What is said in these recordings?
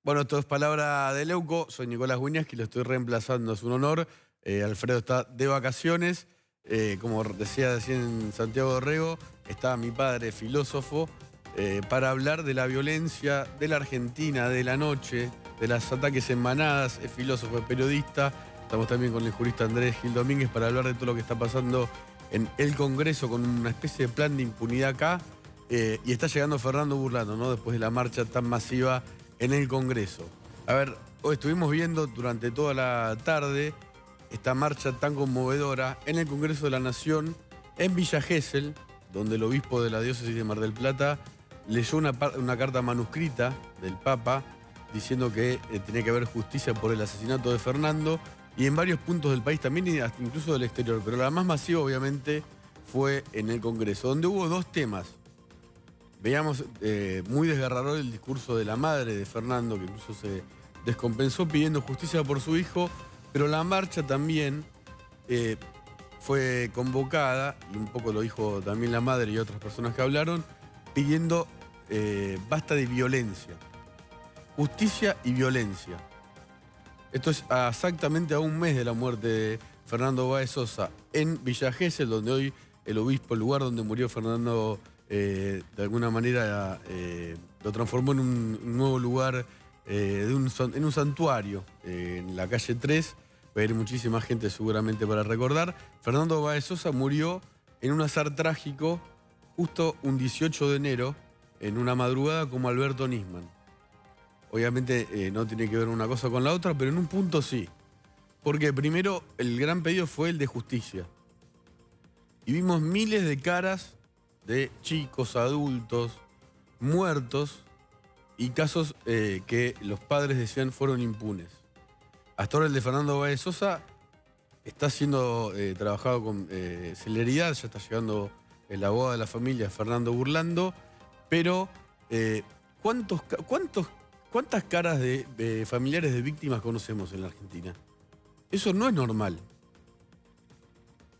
Bueno, esto es Palabra de Leuco. Soy Nicolás Guiñasqui, lo estoy reemplazando, es un honor. Alfredo está de vacaciones. Como decía en Santiago Dorrego, está mi padre, filósofo, para hablar de la violencia de la Argentina, de la noche, de los ataques en manadas. Es filósofo, es periodista. Estamos también con el jurista Andrés Gil Domínguez para hablar de todo lo que está pasando en el Congreso con una especie de plan de impunidad acá. Y está llegando Fernando Burlando, ¿no? Después de la marcha tan masiva en el Congreso. A ver, hoy estuvimos viendo durante toda la tarde esta marcha tan conmovedora en el Congreso de la Nación, en Villa Gesell, donde el obispo de la diócesis de Mar del Plata leyó una carta manuscrita del Papa diciendo que tenía que haber justicia por el asesinato de Fernando, y en varios puntos del país también, y hasta incluso del exterior. Pero la más masiva, obviamente, fue en el Congreso, donde hubo dos temas. Veíamos muy desgarrador el discurso de la madre de Fernando, que incluso se descompensó pidiendo justicia por su hijo, pero la marcha también fue convocada, y un poco lo dijo también la madre y otras personas que hablaron, pidiendo basta de violencia, justicia y violencia. Esto es exactamente a un mes de la muerte de Fernando Báez Sosa en Villa Gesell, donde hoy el obispo, el lugar donde murió Fernando, de alguna manera lo transformó en un nuevo lugar, en un santuario, en la calle 3. Va a ir muchísima gente seguramente para recordar. Fernando Báez Sosa murió en un azar trágico justo un 18 de enero, en una madrugada, como Alberto Nisman. Obviamente no tiene que ver una cosa con la otra, pero en un punto sí. Porque primero el gran pedido fue el de justicia. Y vimos miles de caras de chicos, adultos, muertos, y casos que los padres decían fueron impunes. Hasta ahora el de Fernando Báez Sosa está siendo trabajado con celeridad, ya está llegando el abogado de la familia, Fernando Burlando, pero ¿cuántas caras de familiares de víctimas conocemos en la Argentina? Eso no es normal.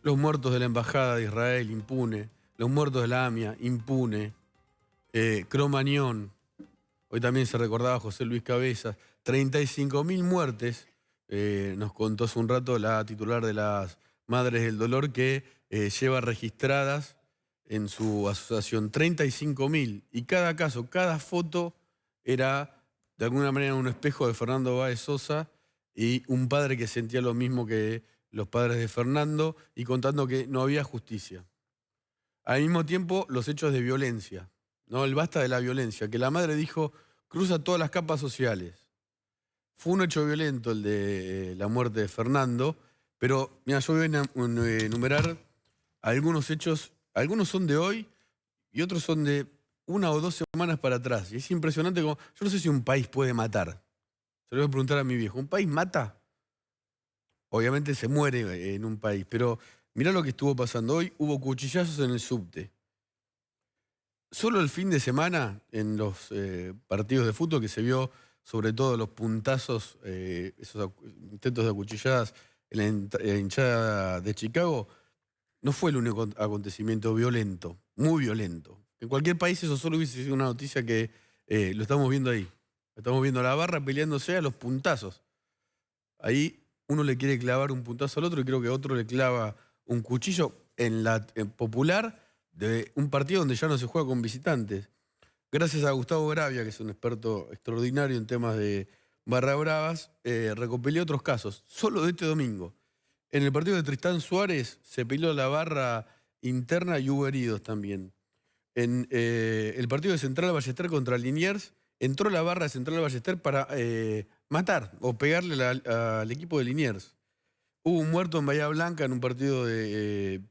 Los muertos de la Embajada de Israel, impune. Los muertos de la AMIA, impune. Cromañón. Hoy también se recordaba a José Luis Cabezas. 35.000 muertes, nos contó hace un rato la titular de las Madres del Dolor, que lleva registradas en su asociación 35.000. Y cada caso, cada foto era de alguna manera un espejo de Fernando Báez Sosa y un padre que sentía lo mismo que los padres de Fernando, y contando que no había justicia. Al mismo tiempo, los hechos de violencia, ¿no? El basta de la violencia, que la madre dijo cruza todas las capas sociales. Fue un hecho violento el de la muerte de Fernando, pero mira, yo voy a enumerar algunos hechos. Algunos son de hoy y otros son de 1 o 2 semanas para atrás. Y es impresionante como, yo no sé si un país puede matar. Se lo voy a preguntar a mi viejo, ¿un país mata? Obviamente se muere en un país, pero mirá lo que estuvo pasando. Hoy hubo cuchillazos en el subte. Solo el fin de semana, en los partidos de fútbol, que se vio sobre todo los puntazos, esos intentos de acuchilladas en la hinchada de Chicago, no fue el único acontecimiento violento, muy violento. En cualquier país eso solo hubiese sido una noticia que lo estamos viendo ahí. Estamos viendo a la barra peleándose a los puntazos. Ahí uno le quiere clavar un puntazo al otro y creo que otro le clava un cuchillo en la popular de un partido donde ya no se juega con visitantes. Gracias a Gustavo Gravia, que es un experto extraordinario en temas de barra bravas, recopilé otros casos, solo de este domingo. En el partido de Tristán Suárez se peleó la barra interna y hubo heridos también. En el partido de Central Ballester contra Liniers, entró la barra de Central Ballester para matar o pegarle al equipo de Liniers. Hubo un muerto en Bahía Blanca en un partido de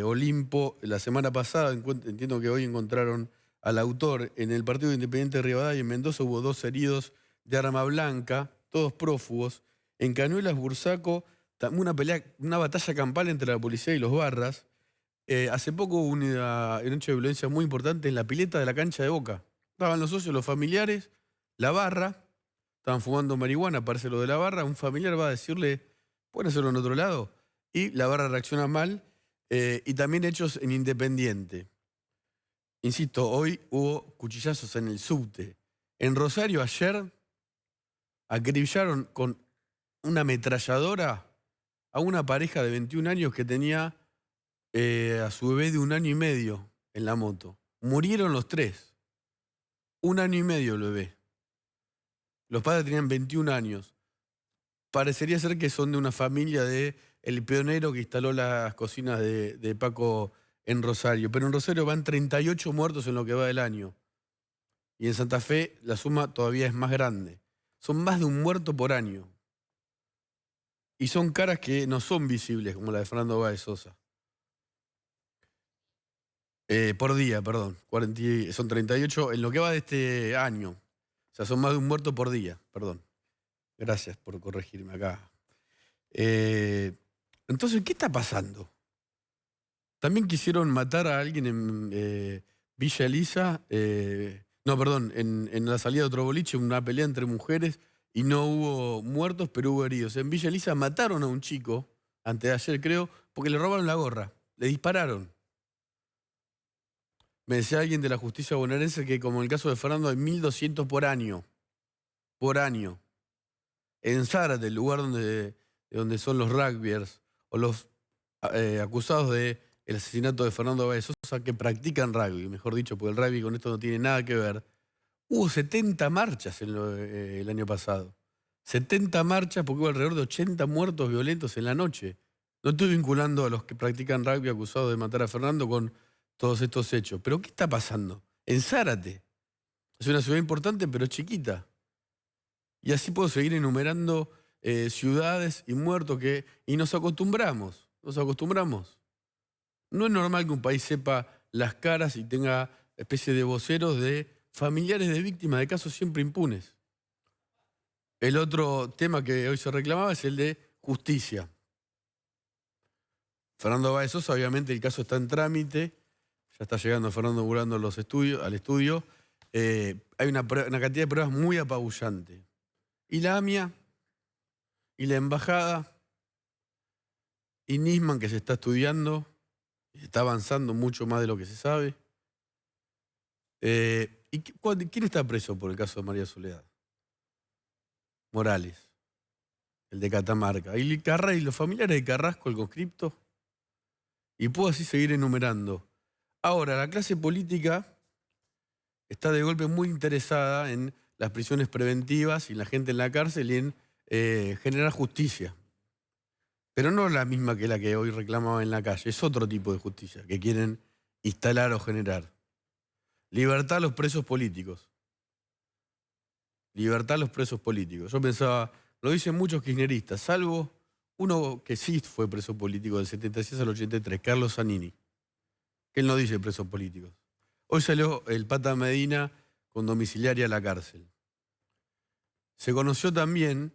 Olimpo la semana pasada. Entiendo que hoy encontraron al autor. En el partido de Independiente de Rivadavia en Mendoza hubo 2 heridos de arma blanca, todos prófugos. En Cañuelas, Bursaco, una pelea, una batalla campal entre la policía y los barras. Hace poco hubo un hecho de violencia muy importante en la pileta de la cancha de Boca. Estaban los socios, los familiares, la barra, estaban fumando marihuana, parece lo de la barra. Un familiar va a decirle, ¿pueden hacerlo en otro lado? Y la barra reacciona mal. Y también hechos en Independiente. Insisto, hoy hubo cuchillazos en el subte. En Rosario ayer acribillaron con una ametralladora a una pareja de 21 años que tenía a su bebé de 1 año y medio en la moto. Murieron los tres. 1 año y medio el bebé. Los padres tenían 21 años. Parecería ser que son de una familia de el pionero que instaló las cocinas de Paco en Rosario. Pero en Rosario van 38 muertos en lo que va del año. Y en Santa Fe la suma todavía es más grande. Son más de un muerto por año. Y son caras que no son visibles, como la de Fernando Báez Sosa. Por día, perdón. Son 38 en lo que va de este año. O sea, son más de un muerto por día, perdón. Gracias por corregirme acá. Entonces, ¿qué está pasando? También quisieron matar a alguien en Villa Elisa. No, perdón, en la salida de otro boliche, una pelea entre mujeres y no hubo muertos, pero hubo heridos. En Villa Elisa mataron a un chico, antes de ayer creo, porque le robaron la gorra. Le dispararon. Me decía alguien de la justicia bonaerense que, como en el caso de Fernando, hay 1.200 por año. Por año. En Zárate, el lugar donde son los rugbyers o los acusados del asesinato de Fernando Báez Sosa, que practican rugby, mejor dicho, porque el rugby con esto no tiene nada que ver. Hubo 70 marchas el año pasado. 70 marchas porque hubo alrededor de 80 muertos violentos en la noche. No estoy vinculando a los que practican rugby acusados de matar a Fernando con todos estos hechos. Pero ¿qué está pasando? En Zárate. Es una ciudad importante, pero chiquita. Y así puedo seguir enumerando ciudades y muertos y nos acostumbramos. Nos acostumbramos. No es normal que un país sepa las caras y tenga especie de voceros de familiares de víctimas de casos siempre impunes. El otro tema que hoy se reclamaba es el de justicia. Fernando Báez Sosa, obviamente el caso está en trámite. Ya está llegando Fernando Burando al estudio. Hay una cantidad de pruebas muy apabullante. Y la AMIA, y la embajada, y Nisman, que se está estudiando, y se está avanzando mucho más de lo que se sabe. ¿Quién está preso por el caso de María Soledad? Morales, el de Catamarca. Y los familiares de Carrasco, el conscripto. Y puedo así seguir enumerando. Ahora, la clase política está de golpe muy interesada en las prisiones preventivas y la gente en la cárcel y en generar justicia. Pero no la misma que la que hoy reclamaba en la calle, es otro tipo de justicia que quieren instalar o generar. Libertad a los presos políticos. Libertad a los presos políticos. Yo pensaba, lo dicen muchos kirchneristas, salvo uno que sí fue preso político del 76 al 83, Carlos Zanini, que él no dice presos políticos. Hoy salió el Pata Medina con domiciliaria a la cárcel. Se conoció también,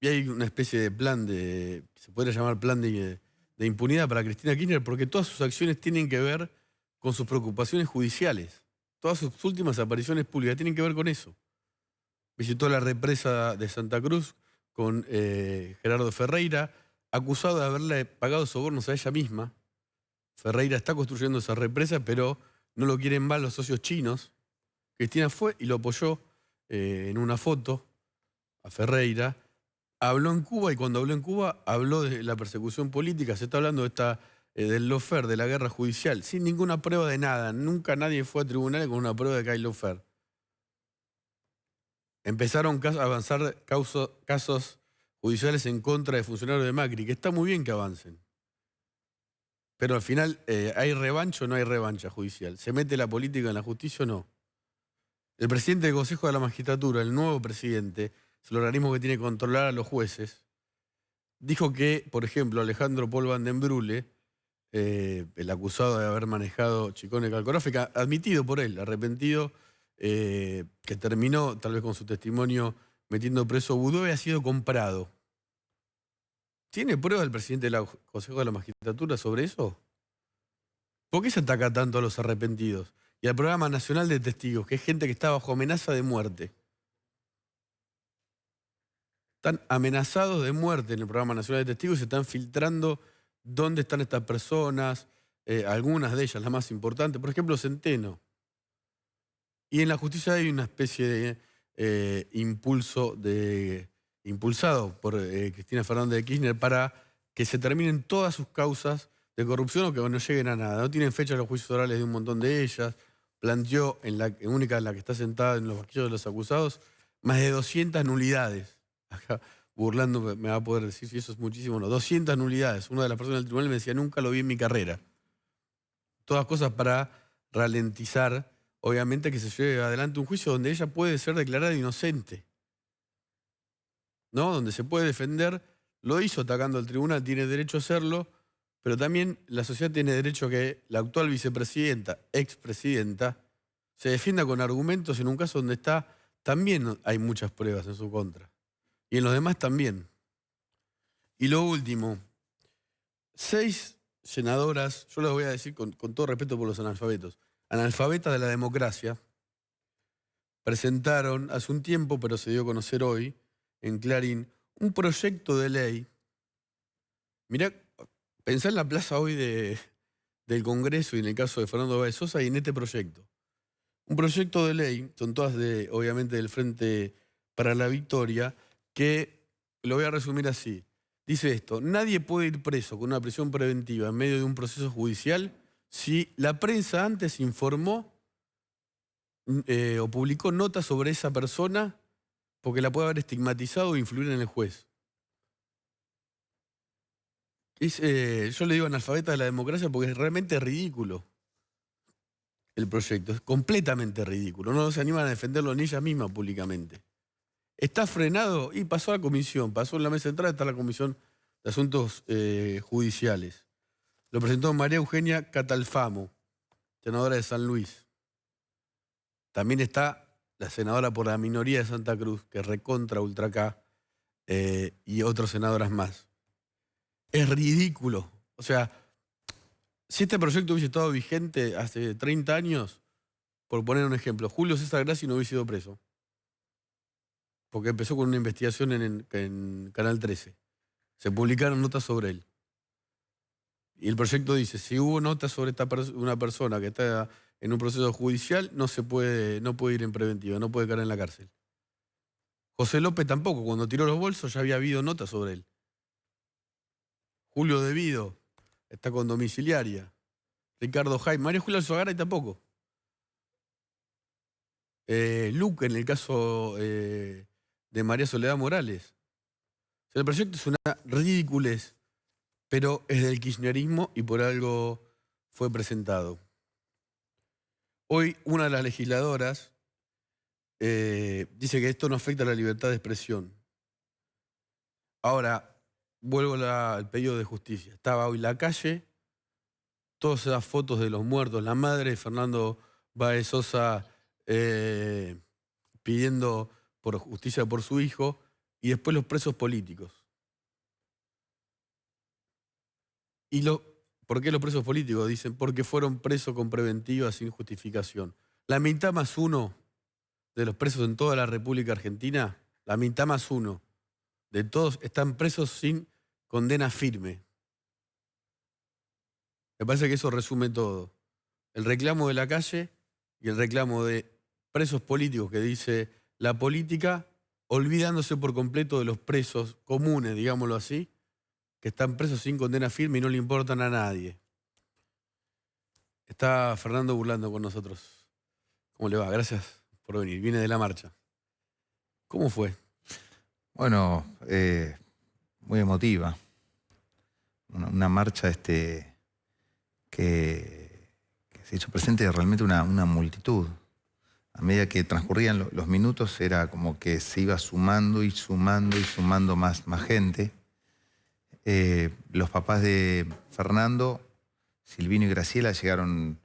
y hay una especie de plan se podría llamar plan de impunidad para Cristina Kirchner, porque todas sus acciones tienen que ver con sus preocupaciones judiciales. Todas sus últimas apariciones públicas tienen que ver con eso. Visitó la represa de Santa Cruz con Gerardo Ferreira, acusado de haberle pagado sobornos a ella misma. Ferreira está construyendo esa represa, pero no lo quieren mal los socios chinos. Cristina fue y lo apoyó en una foto a Ferreira. Habló en Cuba y cuando habló en Cuba habló de la persecución política. Se está hablando del lawfare, de la guerra judicial, sin ninguna prueba de nada. Nunca nadie fue a tribunales con una prueba de que hay lawfare. Empezaron a avanzar casos judiciales en contra de funcionarios de Macri, que está muy bien que avancen. Pero al final, ¿hay revancha o no hay revancha judicial? ¿Se mete la política en la justicia o no? El presidente del Consejo de la Magistratura, el nuevo presidente, es el organismo que tiene que controlar a los jueces, dijo que, por ejemplo, Alejandro Paul Van den Brule, el acusado de haber manejado chicones calcográfica, admitido por él, arrepentido, que terminó tal vez con su testimonio metiendo preso a Budó, ha sido comprado. ¿Tiene prueba el presidente del Consejo de la Magistratura sobre eso? ¿Por qué se ataca tanto a los arrepentidos? Y al Programa Nacional de Testigos, que es gente que está bajo amenaza de muerte. Están amenazados de muerte en el Programa Nacional de Testigos y se están filtrando dónde están estas personas, algunas de ellas, las más importantes, por ejemplo, Centeno. Y en la justicia hay una especie impulsado por Cristina Fernández de Kirchner para que se terminen todas sus causas de corrupción o que no lleguen a nada. No tienen fecha los juicios orales de un montón de ellas. Planteó, única en la que está sentada en los banquillos de los acusados, más de 200 nulidades. Acá, burlando, me va a poder decir si eso es muchísimo. No, 200 nulidades. Una de las personas del tribunal me decía, nunca lo vi en mi carrera. Todas cosas para ralentizar, obviamente, que se lleve adelante un juicio donde ella puede ser declarada inocente, ¿no? Donde se puede defender. Lo hizo atacando al tribunal, tiene derecho a hacerlo, pero también la sociedad tiene derecho a que la actual vicepresidenta, expresidenta, se defienda con argumentos en un caso donde también hay muchas pruebas en su contra. Y en los demás también. Y lo último, 6 senadoras, yo les voy a decir con todo respeto por los analfabetos de la democracia, presentaron hace un tiempo, pero se dio a conocer hoy, en Clarín, un proyecto de ley. Mirá, pensá en la plaza hoy del Congreso y en el caso de Fernando Báez Sosa y en este proyecto. Un proyecto de ley, son todas obviamente del Frente para la Victoria, que lo voy a resumir así. Dice esto: nadie puede ir preso con una prisión preventiva en medio de un proceso judicial si la prensa antes informó o publicó notas sobre esa persona porque la puede haber estigmatizado o influir en el juez. Yo le digo analfabeta de la democracia porque es realmente ridículo el proyecto. Es completamente ridículo. No se animan a defenderlo ni ella misma públicamente. Está frenado y pasó a la comisión. Pasó en la mesa central, está la Comisión de Asuntos Judiciales. Lo presentó María Eugenia Catalfamo, senadora de San Luis. También está la senadora por la minoría de Santa Cruz, que es recontra ultra acá, y otras senadoras más. Es ridículo. O sea, si este proyecto hubiese estado vigente hace 30 años, por poner un ejemplo, Julio César Grassi no hubiese sido preso. Porque empezó con una investigación en Canal 13. Se publicaron notas sobre él. Y el proyecto dice, si hubo notas sobre una persona que está en un proceso judicial, no puede ir en preventiva, no puede caer en la cárcel. José López tampoco, cuando tiró los bolsos ya había habido notas sobre él. Julio Devido está con domiciliaria. Ricardo Jaime, María Julia Alzogaray tampoco. Luque, en el caso de María Soledad Morales. O sea, el proyecto es una ridiculez, pero es del kirchnerismo y por algo fue presentado. Hoy una de las legisladoras dice que esto no afecta a la libertad de expresión. Ahora, vuelvo al pedido de justicia. Estaba hoy la calle, todas esas fotos de los muertos, la madre de Fernando Báez Sosa pidiendo por justicia por su hijo, y después los presos políticos. ¿Por qué los presos políticos? Dicen, porque fueron presos con preventiva sin justificación. La mitad más uno de los presos en toda la República Argentina, la mitad más uno de todos están presos sin condena firme. Me parece que eso resume todo. El reclamo de la calle y el reclamo de presos políticos que dice la política, olvidándose por completo de los presos comunes, digámoslo así, que están presos sin condena firme y no le importan a nadie. Está Fernando Burlando con nosotros. ¿Cómo le va? Gracias por venir. Viene de la marcha. ¿Cómo fue? Bueno, muy emotiva. Una marcha que se hizo presente realmente una multitud. A medida que transcurrían los minutos era como que se iba sumando y sumando y sumando más gente. Los papás de Fernando, Silvino y Graciela, llegaron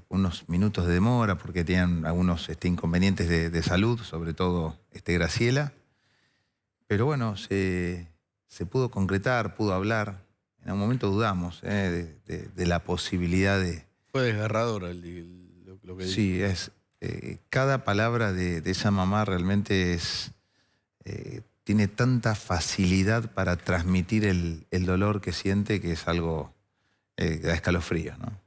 unos minutos de demora porque tenían algunos inconvenientes de salud, sobre todo Graciela. Pero bueno, se pudo concretar, pudo hablar. En un momento dudamos de la posibilidad de... Fue desgarrador lo que dijo. Sí, cada palabra de esa mamá realmente tiene tanta facilidad para transmitir el dolor que siente, que es algo que da escalofrío, ¿no?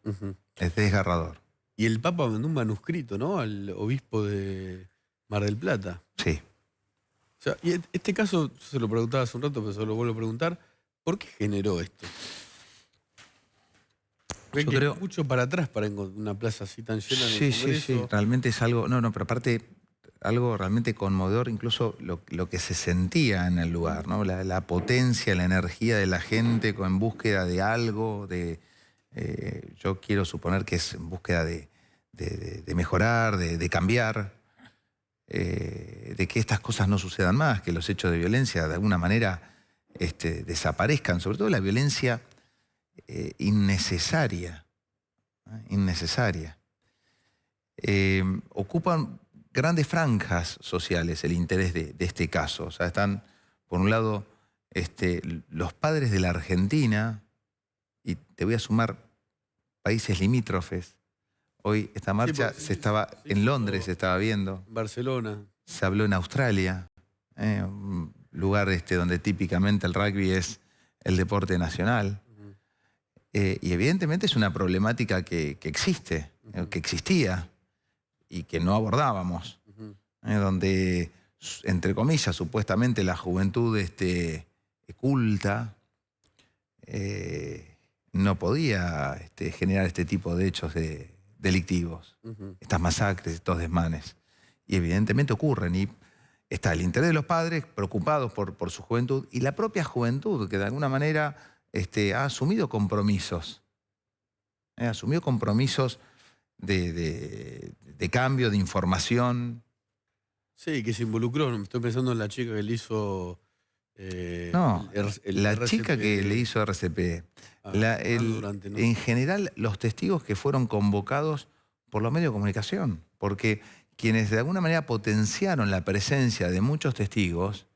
Es desgarrador. Y el Papa mandó un manuscrito, ¿no? Al obispo de Mar del Plata. Sí. O sea, y este caso, yo se lo preguntaba hace un rato, pero se lo vuelvo a preguntar, ¿por qué generó esto? Porque Yo hay que creo... ir mucho para atrás para encontrar una plaza así tan llena en el Sí, Congreso. sí, sí. Realmente es algo... No, pero aparte, algo realmente conmovedor, incluso lo que se sentía en el lugar, ¿no? La potencia, la energía de la gente en búsqueda de algo, yo quiero suponer que es en búsqueda de mejorar, de cambiar, de que estas cosas no sucedan más, que los hechos de violencia de alguna manera desaparezcan, sobre todo la violencia innecesaria, ¿eh? Innecesaria. Ocupan grandes franjas sociales el interés de este caso. O sea, están, por un lado, los padres de la Argentina, y te voy a sumar países limítrofes. Hoy esta marcha en Londres se estaba viendo. Barcelona. Se habló en Australia, un lugar donde típicamente el rugby es el. Nacional. Y evidentemente es una problemática que existe, que existía y que no abordábamos. Donde, entre comillas, supuestamente la juventud culta no podía generar este tipo de hechos delictivos, estas masacres, estos desmanes. Y evidentemente ocurren. Y está el interés de los padres preocupados por su juventud y la propia juventud que de alguna manera ha asumido compromisos. Asumió compromisos de cambio, de información. Sí, que se involucró. Estoy pensando en la chica que le hizo... No, la RCP. chica que le hizo RCP. En general, los testigos que fueron convocados por los medios de comunicación. Porque quienes de alguna manera potenciaron la presencia de muchos testigos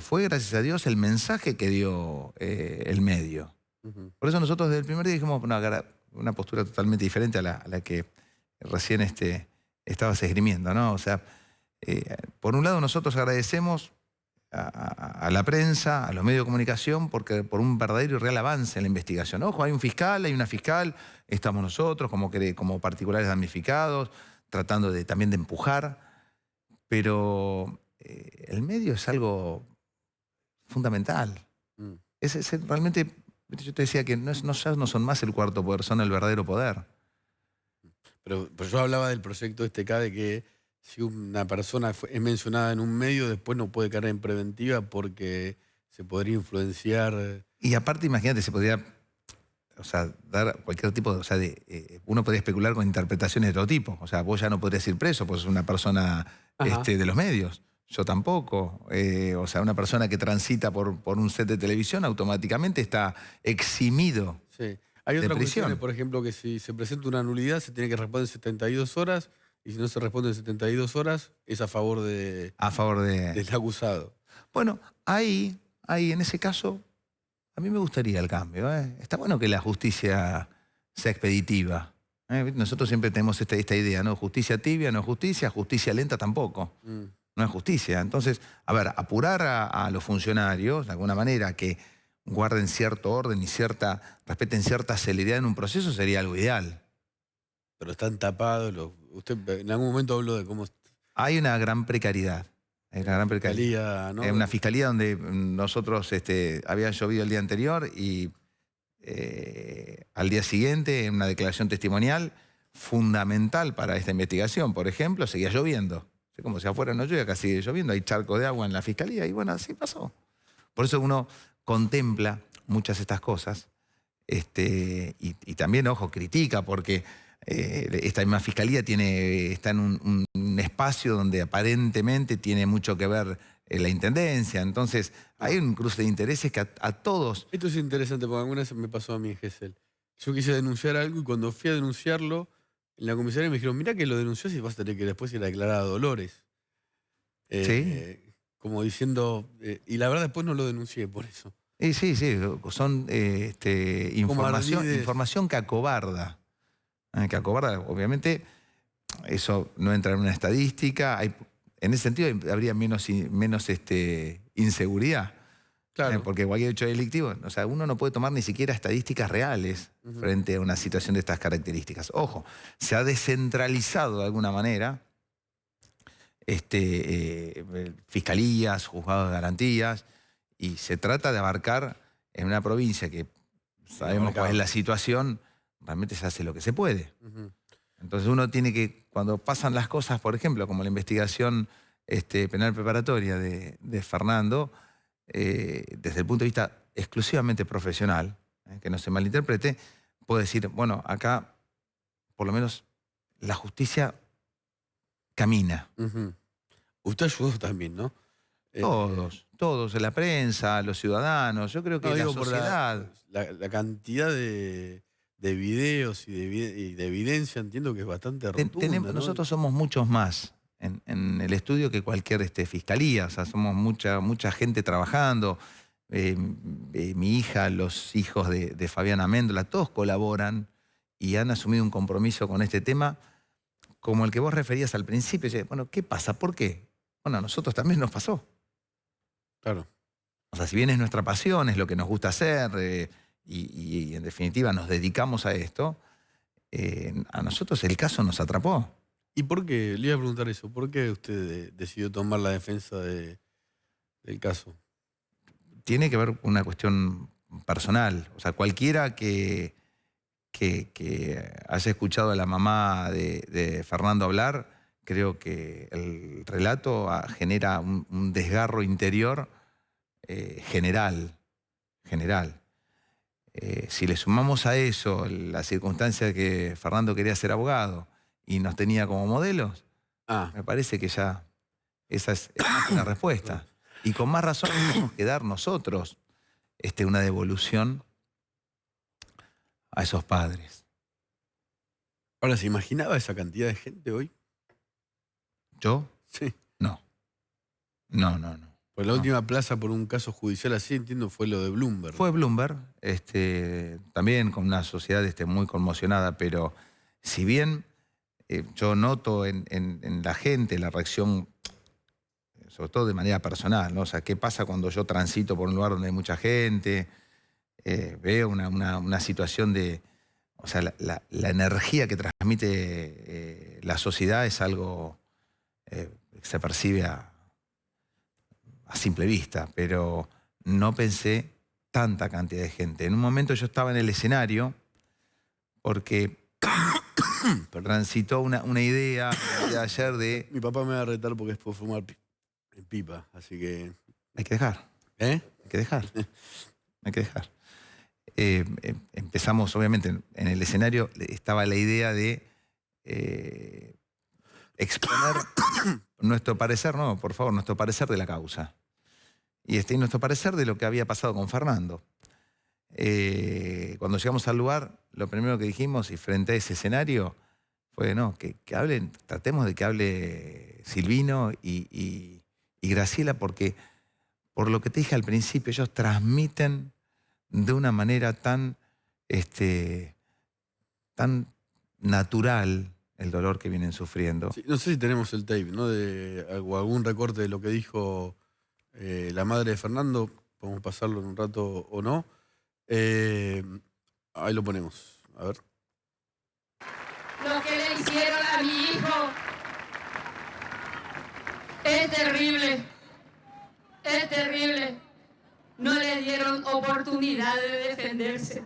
fue, gracias a Dios, el mensaje que dio el medio. Por eso nosotros desde el primer día dijimos una postura totalmente diferente a la que recién estabas esgrimiendo, ¿no? O sea, por un lado nosotros agradecemos a la prensa, a los medios de comunicación, por un verdadero y real avance en la investigación. Ojo, hay un fiscal, hay una fiscal, estamos nosotros como particulares damnificados, tratando también de empujar, pero el medio es algo fundamental. Realmente, yo te decía que no son más el cuarto poder, son el verdadero poder. Pero yo hablaba del proyecto K de que si una persona es mencionada en un medio, después no puede caer en preventiva porque se podría influenciar. Y aparte, imagínate, se podría dar cualquier tipo uno podría especular con interpretaciones de todo tipo. O sea, vos ya no podrías ir preso, pues es una persona de los medios. Yo tampoco. O sea, una persona que transita por un set de televisión automáticamente está eximido. Sí. Hay de otras prisión. cuestiones, por ejemplo, que si se presenta una nulidad se tiene que responder en 72 horas y si no se responde en 72 horas es a favor del acusado. Bueno, ahí en ese caso, a mí me gustaría el cambio. Está bueno que la justicia sea expeditiva. Nosotros siempre tenemos esta idea, ¿no? Justicia tibia no es justicia, justicia lenta tampoco. No es justicia. Entonces, a ver, apurar a los funcionarios, de alguna manera, que guarden cierto orden y respeten cierta celeridad en un proceso sería algo ideal. Pero están tapados. Usted en algún momento habló de cómo... Hay una gran precariedad. Hay una gran precariedad. ¿no? Una fiscalía donde nosotros había llovido el día anterior y al día siguiente, en una declaración testimonial fundamental para esta investigación, por ejemplo, seguía lloviendo. Como si afuera no llueve, acá sigue lloviendo, hay charco de agua en la fiscalía y bueno, así pasó. Por eso uno contempla muchas de estas cosas y también, ojo, critica porque esta misma fiscalía está en un espacio donde aparentemente tiene mucho que ver la intendencia. Entonces hay un cruce de intereses que a todos... Esto es interesante porque alguna vez me pasó a mí en Gesell. Yo quise denunciar algo y cuando fui a denunciarlo, en la comisaría me dijeron, mirá que lo denunció y vas a tener que después ir a declarar a Dolores. Sí. Como diciendo... y la verdad después no lo denuncié por eso. Sí, son información que acobarda. Que acobarda, obviamente, eso no entra en una estadística. En ese sentido habría menos inseguridad. Claro. Porque cualquier hecho delictivo, o sea, uno no puede tomar ni siquiera estadísticas reales frente a una situación de estas características. Ojo, se ha descentralizado de alguna manera fiscalías, juzgados de garantías, y se trata de abarcar en una provincia que sabemos cuál es la situación, realmente se hace lo que se puede. Entonces uno tiene que, cuando pasan las cosas, por ejemplo, como la investigación penal preparatoria de Fernando, desde el punto de vista exclusivamente profesional, que no se malinterprete, puedo decir, bueno, acá por lo menos la justicia camina. Usted ayudó también, ¿no? Todos, la prensa, los ciudadanos, yo creo que No, la digo, sociedad... por la cantidad de videos y de evidencia, entiendo que es bastante rotunda, ¿no? Nosotros somos muchos más en el estudio que cualquier fiscalía, o sea, somos mucha gente trabajando. Mi hija, los hijos de Fabiana Méndola, todos colaboran y han asumido un compromiso con este tema, como el que vos referías al principio. Bueno, ¿qué pasa? ¿Por qué? Bueno, a nosotros también nos pasó. Claro. O sea, si bien es nuestra pasión, es lo que nos gusta hacer, y en definitiva nos dedicamos a esto, a nosotros el caso nos atrapó. ¿Y por qué? Le iba a preguntar eso. ¿Por qué usted decidió tomar la defensa del caso? Tiene que ver con una cuestión personal. O sea, cualquiera que haya escuchado a la mamá de Fernando hablar, creo que el relato genera un desgarro interior general. Si le sumamos a eso la circunstancia de que Fernando quería ser abogado y nos tenía como modelos, me parece que ya esa es la respuesta. Y con más razón tenemos que dar nosotros una devolución a esos padres. Ahora, ¿se imaginaba esa cantidad de gente hoy? ¿Yo? Sí. No. Pues la última plaza por un caso judicial así, entiendo, fue lo de Bloomberg. Fue Bloomberg, también con una sociedad muy conmocionada, pero si bien yo noto en la gente la reacción, sobre todo de manera personal, ¿no? O sea, ¿qué pasa cuando yo transito por un lugar donde hay mucha gente? Veo una situación de... O sea, la energía que transmite la sociedad es algo que se percibe a simple vista, pero no pensé tanta cantidad de gente. En un momento yo estaba en el escenario porque transitó una idea de ayer de... Mi papá me va a retar porque es por fumar pipa, así que... Hay que dejar. ¿Eh? Hay que dejar. Hay que dejar. Empezamos, obviamente, en el escenario estaba la idea de exponer nuestro parecer, no, por favor, nuestro parecer de la causa. Y nuestro parecer de lo que había pasado con Fernando. Cuando llegamos al lugar, lo primero que dijimos, y frente a ese escenario, fue, no, que hablen, tratemos de que hable Silvino y Graciela, porque, por lo que te dije al principio, ellos transmiten de una manera tan natural el dolor que vienen sufriendo. Sí, no sé si tenemos el tape, ¿no? O algún recorte de lo que dijo la madre de Fernando. Podemos pasarlo en un rato o no. Ahí lo ponemos. A ver. Lo que le hicieron a mi hijo es terrible. Es terrible. No le dieron oportunidad de defenderse.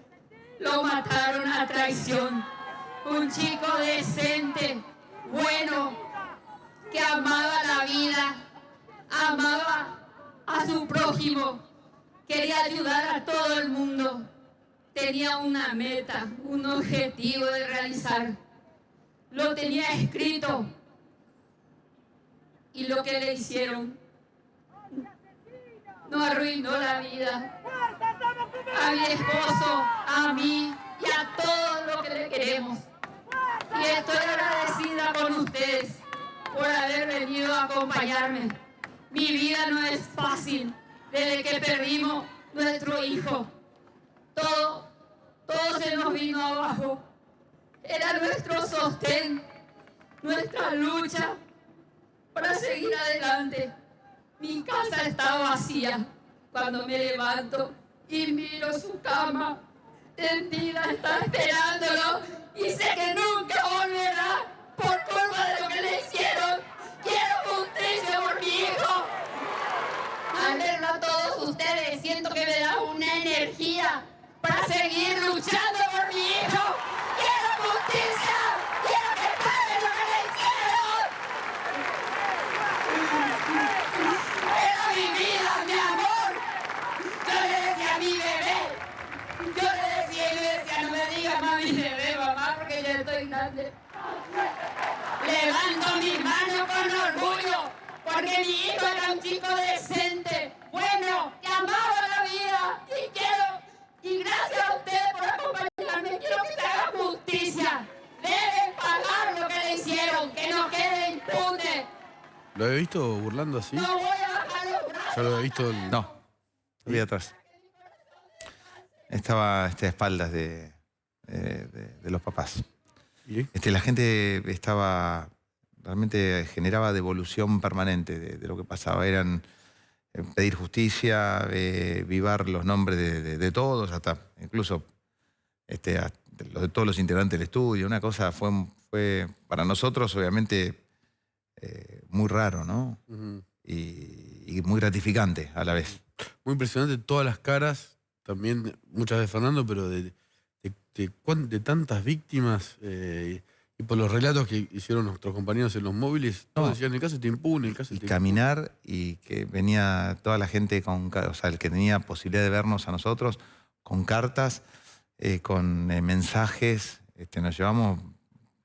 Lo mataron a traición. Un chico decente, bueno, que amaba la vida, amaba a su prójimo, quería ayudar a todo el mundo. Tenía una meta, un objetivo de realizar. Lo tenía escrito. Y lo que le hicieron nos arruinó la vida. A mi esposo, a mí y a todos los que le queremos. Y estoy agradecida con ustedes por haber venido a acompañarme. Mi vida no es fácil desde que perdimos nuestro hijo. Todo se nos vino abajo. Era nuestro sostén, nuestra lucha para seguir adelante. Mi casa está vacía. Cuando me levanto y miro su cama, tendida, está esperándolo y sé que nunca volverá por culpa de lo que le hicieron. Quiero a seguir luchando por mi hijo. ¡Quiero justicia! ¡Quiero que paguen lo que le hicieron! ¡Era mi vida, mi amor! Yo le decía a mi bebé. Yo le decía, no me digas mami bebé, mamá, porque ya estoy grande. Levanto mis manos con orgullo, porque mi hijo era un chico decente, bueno, que amaba la vida, y gracias a ustedes por acompañarme, quiero que se haga justicia. Deben pagar lo que le hicieron, que no quede impune. ¿Lo había visto burlando así? No voy a bajar los brazos. ¿Ya lo había visto? No, había atrás. Estaba a espaldas de los papás. ¿Y? La gente estaba, realmente generaba devolución permanente de lo que pasaba. Eran pedir justicia, vivar los nombres de todos, hasta incluso todos los integrantes del estudio. Una cosa fue para nosotros, obviamente, muy raro, ¿no? Ujú. Y muy gratificante a la vez. Muy impresionante todas las caras, también muchas de Fernando, pero de tantas víctimas y por los relatos que hicieron nuestros compañeros en los móviles, todos decían, el caso está impune, el caso Y está caminar y que venía toda la gente o sea, el que tenía posibilidad de vernos a nosotros con cartas, con mensajes. Nos llevamos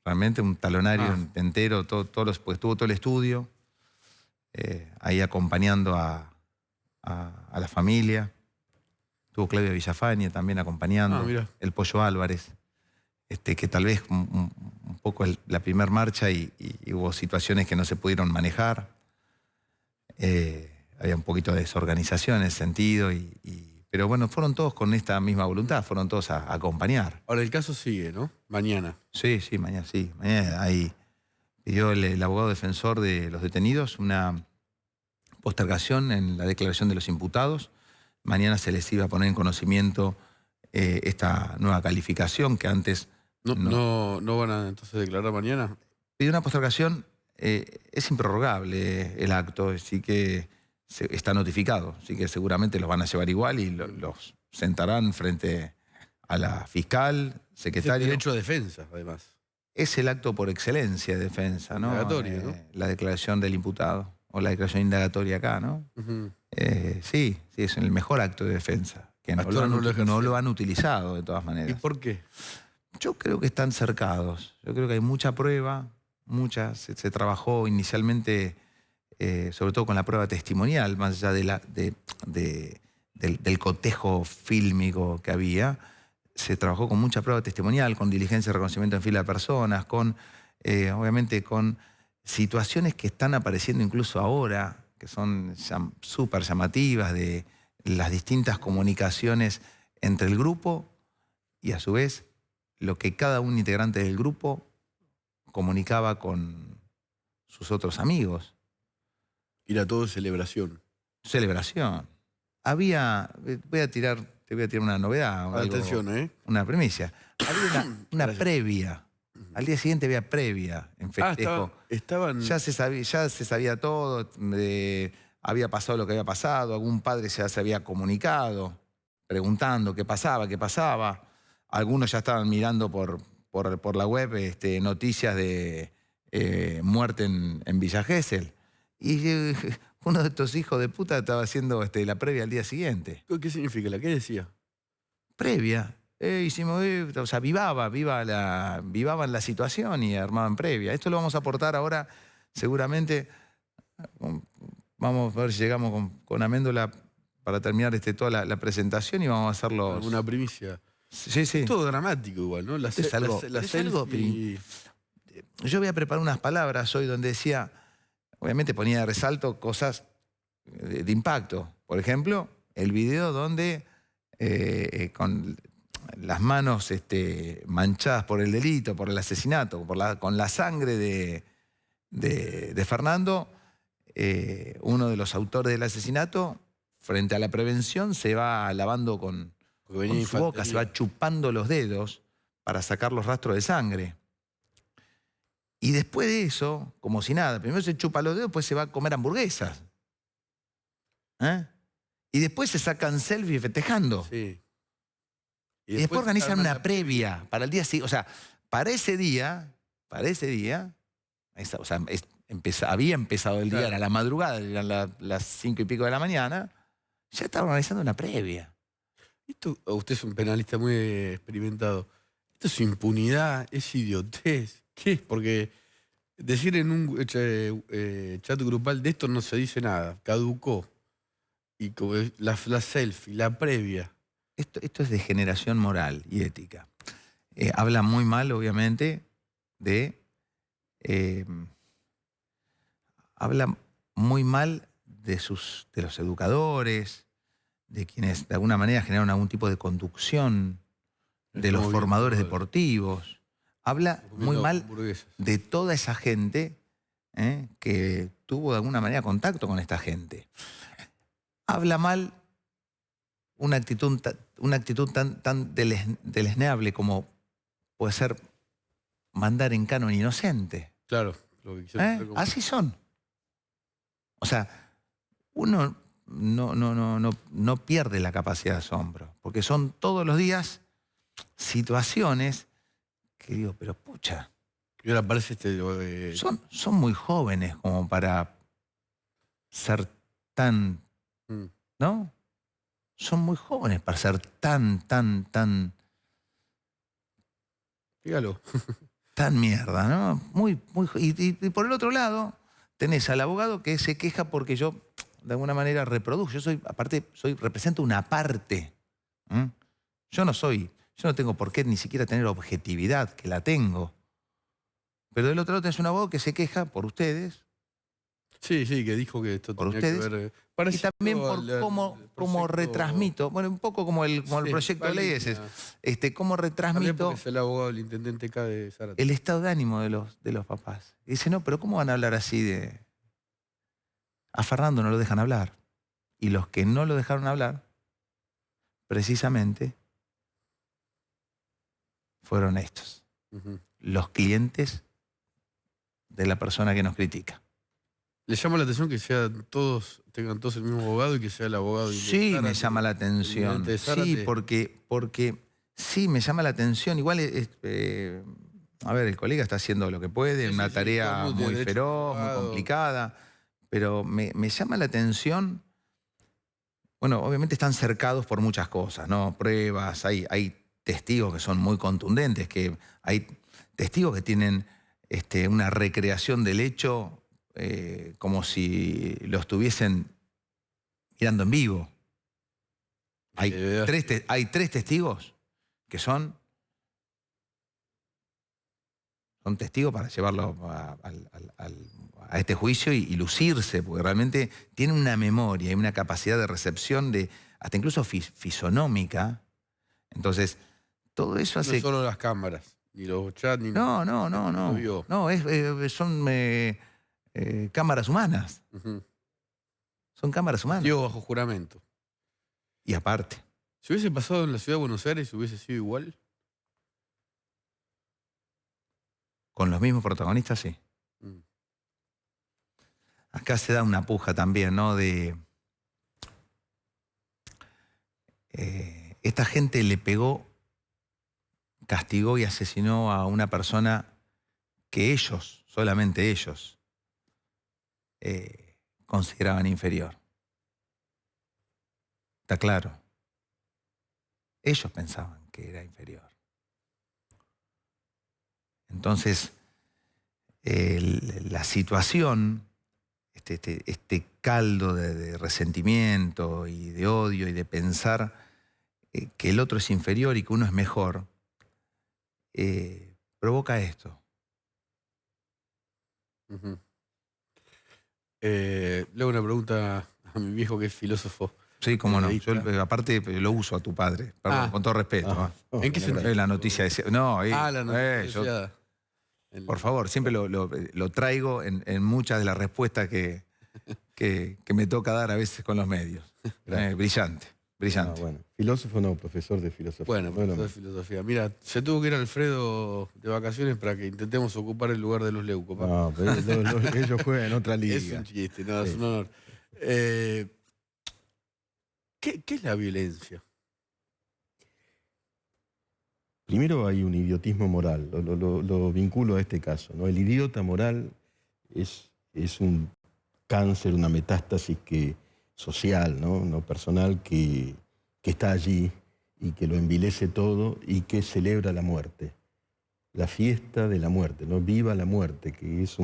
realmente un talonario entero, pues estuvo todo el estudio ahí acompañando a la familia. Estuvo Claudia Villafañe también acompañando, mira. el Pollo Álvarez, que tal vez un poco la primera marcha y hubo situaciones que no se pudieron manejar. Había un poquito de desorganización en ese sentido, pero bueno, fueron todos con esta misma voluntad, fueron todos a acompañar. Ahora el caso sigue, ¿no? Mañana. Sí, mañana sí. Mañana ahí pidió el abogado defensor de los detenidos una postergación en la declaración de los imputados. Mañana se les iba a poner en conocimiento esta nueva calificación que antes... ¿No van a entonces declarar mañana? Pidió una postergación, es improrrogable el acto, así que está notificado, así que seguramente los van a llevar igual y los sentarán frente a la fiscal, secretario. Es derecho a defensa, además. Es el acto por excelencia de defensa, ¿no? Indagatorio, ¿no? La declaración del imputado, o la declaración indagatoria acá, ¿no? Ujú. Sí, es el mejor acto de defensa, que Hasta ahora no lo han utilizado de todas maneras. ¿Y por qué? Yo creo que están cercados, yo creo que hay mucha prueba, se trabajó inicialmente, sobre todo con la prueba testimonial, más allá del cotejo fílmico que había, se trabajó con mucha prueba testimonial, con diligencia de reconocimiento en fila de personas, obviamente con situaciones que están apareciendo incluso ahora, que son súper llamativas, de las distintas comunicaciones entre el grupo y a su vez lo que cada un integrante del grupo comunicaba con sus otros amigos. Era todo celebración. Celebración. Te voy a tirar una novedad. Atención, Una primicia. Había una previa. Al día siguiente había previa en festejo. Estaban... Ya se sabía todo, había pasado lo que había pasado, algún padre ya se había comunicado, preguntando qué pasaba. Algunos ya estaban mirando por la web noticias de muerte en Villa Gesell. Y uno de estos hijos de puta estaba haciendo la previa al día siguiente. ¿Qué significa? ¿Qué decía? Previa. Hicimos, o sea, vivaban la situación y armaban previa. Esto lo vamos a aportar ahora, seguramente. Vamos a ver si llegamos con Améndola para terminar toda la presentación y vamos a hacerlo. Una primicia. Sí. Es todo dramático igual, ¿no? Es algo. Yo voy a preparar unas palabras hoy donde decía, obviamente ponía de resalto cosas de impacto. Por ejemplo, el video donde con las manos manchadas por el delito, por el asesinato, con la sangre de Fernando, uno de los autores del asesinato, frente a la prevención, se va lavando con su boca, se va chupando los dedos para sacar los rastros de sangre. Y después de eso, como si nada, primero se chupa los dedos, después se va a comer hamburguesas. Y después se sacan selfies festejando. Sí. Y después organizan arman una la previa para el día siguiente. O sea, para ese día, o sea, había empezado el día, Claro. era la madrugada, eran las 5 y pico de la mañana, ya estaba organizando una previa. Usted es un penalista muy experimentado. ¿Esto es impunidad? ¿Es idiotez? ¿Qué es? Porque decir en un chat grupal de esto no se dice nada. Caducó. Y como la selfie, la previa. Esto es degeneración moral y ética. Habla muy mal, obviamente, habla muy mal de los educadores, de quienes de alguna manera generan algún tipo de conducción, de los Estamos formadores viendo deportivos. Habla muy comiendo mal hamburguesas. de toda esa gente que tuvo de alguna manera contacto con esta gente. Habla mal una actitud tan deleznable como puede ser mandar en cano a un inocente. Claro, lo que quisieron hacer con- Así son. O sea, uno no pierde la capacidad de asombro, porque son todos los días situaciones que digo, pero pucha, Y ahora aparece son muy jóvenes como para ser tan, mm, ¿no? Son muy jóvenes para ser tan dígalo. mierda, ¿no? Y por el otro lado, tenés al abogado que se queja porque yo, de alguna manera, reproduzco. Represento una parte. Yo no tengo por qué ni siquiera tener objetividad, que la tengo. Pero del otro lado tenés un abogado que se queja por ustedes, Sí, que dijo que esto por tenía que ustedes, ver... y parecido también por al cómo proyecto- retransmito, bueno, un poco como el Sí, proyecto de la ley línea. ese, cómo También retransmito porque es el abogado del intendente K de Zárate. el estado de ánimo de los papás. Y dice, no, pero ¿cómo van a hablar así de...? A Fernando no lo dejan hablar. Y los que no lo dejaron hablar, precisamente, fueron estos. Ujú. Los clientes de la persona que nos critica. ¿Le llama la atención que tengan todos el mismo abogado y que sea el abogado de Sí, Zárate, me llama la el atención. intendente de Zárate? Sí, porque sí, me llama la atención. Igual, a ver, el colega está haciendo lo que puede, Sí, una sí, todo tarea el mundo tiene muy derecho a feroz, muy abogado. complicada, pero me llama la atención. Bueno, obviamente están cercados por muchas cosas, ¿no? Pruebas, hay testigos que son muy contundentes, que hay testigos que tienen una recreación del hecho como si lo estuviesen mirando en vivo. Hay tres testigos que son testigos para llevarlo a este juicio y lucirse, porque realmente tiene una memoria y una capacidad de recepción hasta incluso fisonómica. Entonces, todo eso No hace... solo las cámaras, ni los chats, ni No. lo vio. No, son cámaras humanas. Ujú. Son cámaras humanas. Testigo bajo juramento. Y aparte, Si hubiese pasado en la ciudad de Buenos Aires, hubiese sido igual. con los mismos protagonistas, sí. Mm. Acá se da una puja también, ¿no? Esta gente le pegó, castigó y asesinó a una persona que ellos, solamente ellos, consideraban inferior. Está claro. Ellos pensaban que era inferior. Entonces, la situación, este caldo de resentimiento y de odio y de pensar que el otro es inferior y que uno es mejor, provoca esto. Ujú. Le hago una pregunta a mi viejo que es filósofo. Sí, cómo no. Yo, periodista. aparte, lo uso a tu padre. Perdón, con todo respeto. ¿En qué sentido? La noticia de... No, La noticia yo, deseada. por favor, siempre lo traigo en muchas de las respuestas que me toca dar a veces con los medios. Brillante. Bueno, filósofo no, profesor de filosofía. Bueno, No es lo profesor de filosofía. Mira, se tuvo que ir Alfredo de vacaciones para que intentemos ocupar el lugar de los Leucos. mismo. No, pero ellos juegan en otra liga. Es un chiste, no, es Sí. un honor. ¿Qué es la violencia? Primero hay un idiotismo moral, lo vinculo a este caso, ¿no? El idiota moral es un cáncer, una metástasis social, ¿no? Personal que está allí y que lo envilece todo y que celebra la muerte. La fiesta de la muerte, ¿no? Viva la muerte, que es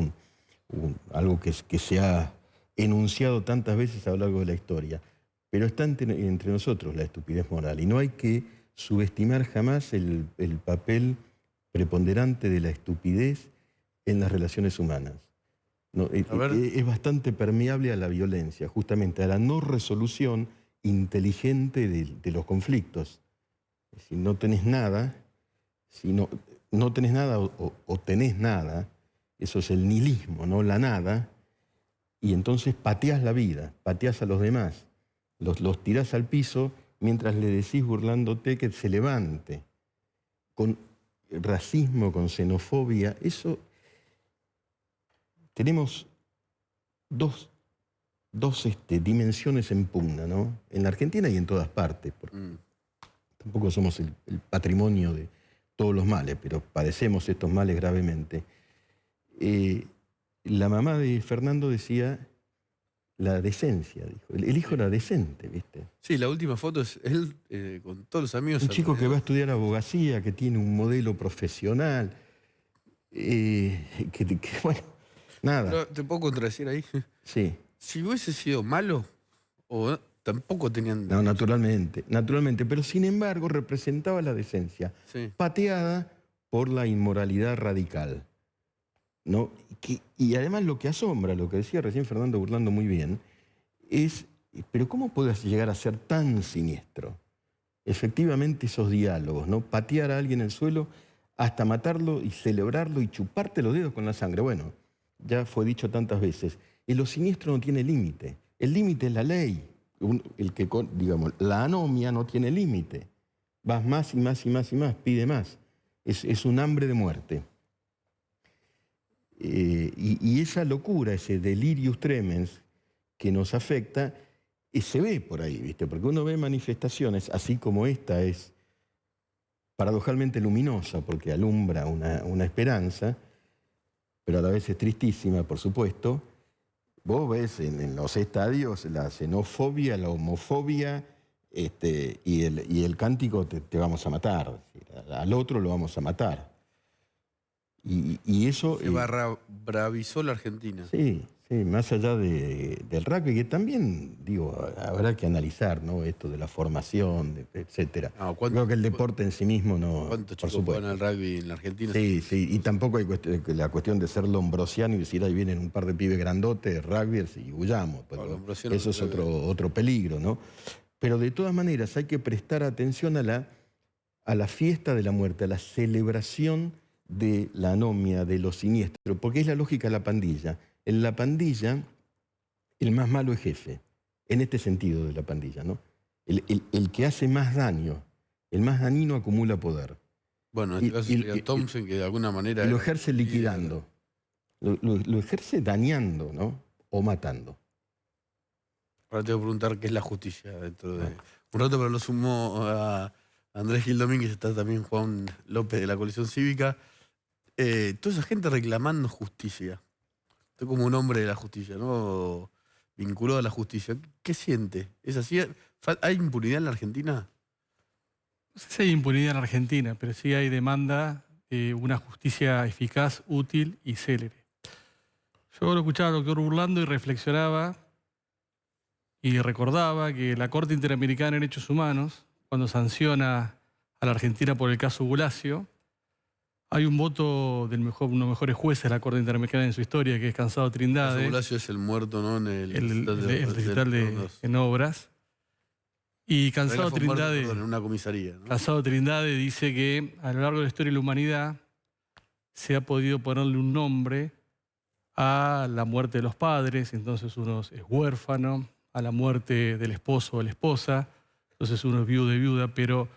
algo que se ha enunciado tantas veces a lo largo de la historia. Pero está entre nosotros la estupidez moral y no hay que subestimar jamás el papel preponderante de la estupidez en las relaciones humanas. No, es bastante permeable a la violencia, justamente a la no resolución inteligente de los conflictos. Si no tenés nada, no tenés nada o tenés nada, eso es el nihilismo, ¿no? La nada, y entonces pateás la vida, pateás a los demás, los tirás al piso mientras le decís burlándote que se levante. Con racismo, con xenofobia, eso... Tenemos dos dimensiones en pugna, ¿no? En la Argentina y en todas partes. Tampoco somos el patrimonio de todos los males, pero padecemos estos males gravemente. La mamá de Fernando decía la decencia, dijo. El hijo era decente, ¿viste? Sí, la última foto es él con todos los amigos. Un chico que va a estudiar abogacía, que tiene un modelo profesional, bueno, nada. Pero, ¿te puedo contradecir ahí? Sí. Si hubiese sido malo, o tampoco tenían... No, naturalmente, pero sin embargo representaba la decencia, sí, pateada por la inmoralidad radical, ¿no? Y además lo que asombra, lo que decía recién Fernando burlando muy bien, es, pero ¿cómo puedes llegar a ser tan siniestro? Efectivamente esos diálogos, ¿no? Patear a alguien en el suelo hasta matarlo y celebrarlo y chuparte los dedos con la sangre. Bueno, ya fue dicho tantas veces, lo siniestro no tiene límite, el límite es la ley. Digamos, la anomia no tiene límite. Vas más y más y más y más, pide más. Es un hambre de muerte. Y esa locura, ese delirius tremens que nos afecta, se ve por ahí, ¿viste? Porque uno ve manifestaciones, así como esta es paradojalmente luminosa, porque alumbra una esperanza, pero a la vez es tristísima, por supuesto. Vos ves en los estadios la xenofobia, la homofobia, y el cántico te vamos a matar, al otro lo vamos a matar. Y eso... Se bravizó la Argentina. Sí, más allá del rugby, que también, digo, habrá que analizar, ¿no? Esto de la formación, etcétera. Creo que el deporte en sí mismo no... ¿Cuántos chicos juegan al rugby en la Argentina? Sí, y tampoco hay la cuestión de ser lombrosiano y decir, ahí vienen un par de pibes grandotes, rugbyers, y huyamos. Eso es otro peligro, ¿no? Pero de todas maneras hay que prestar atención a la fiesta de la muerte, a la celebración de la anomia, de lo siniestro, porque es la lógica de la pandilla. En la pandilla, el más malo es jefe, en este sentido de la pandilla, ¿no? El que hace más daño, el más dañino acumula poder. Bueno, en este caso sería Thompson, que de alguna manera... Lo ejerce liquidando, lo ejerce dañando, ¿no? O matando. Ahora te voy a preguntar qué es la justicia dentro de... Un rato, pero lo sumó a Andrés Gil Domínguez, está también Juan López de la Coalición Cívica. Toda esa gente reclamando justicia. Estoy como un hombre de la justicia, ¿no? Vinculado a la justicia. ¿Qué siente? ¿Es así? ¿Hay impunidad en la Argentina? No sé si hay impunidad en la Argentina, pero sí hay demanda de una justicia eficaz, útil y célere. Yo lo escuchaba al doctor Burlando y reflexionaba y recordaba que la Corte Interamericana de Derechos Humanos, cuando sanciona a la Argentina por el caso Bulacio, hay un voto de uno de los mejores jueces de la Corte Interamericana en su historia, que es Cansado Trindade. Bulacio es el muerto, ¿no? En el recital en obras. Y Cansado Trindade, en una comisaría, ¿no? Cansado Trindade dice que a lo largo de la historia de la humanidad se ha podido ponerle un nombre a la muerte de los padres, entonces uno es huérfano, a la muerte del esposo o la esposa, entonces uno es viudo de viuda, pero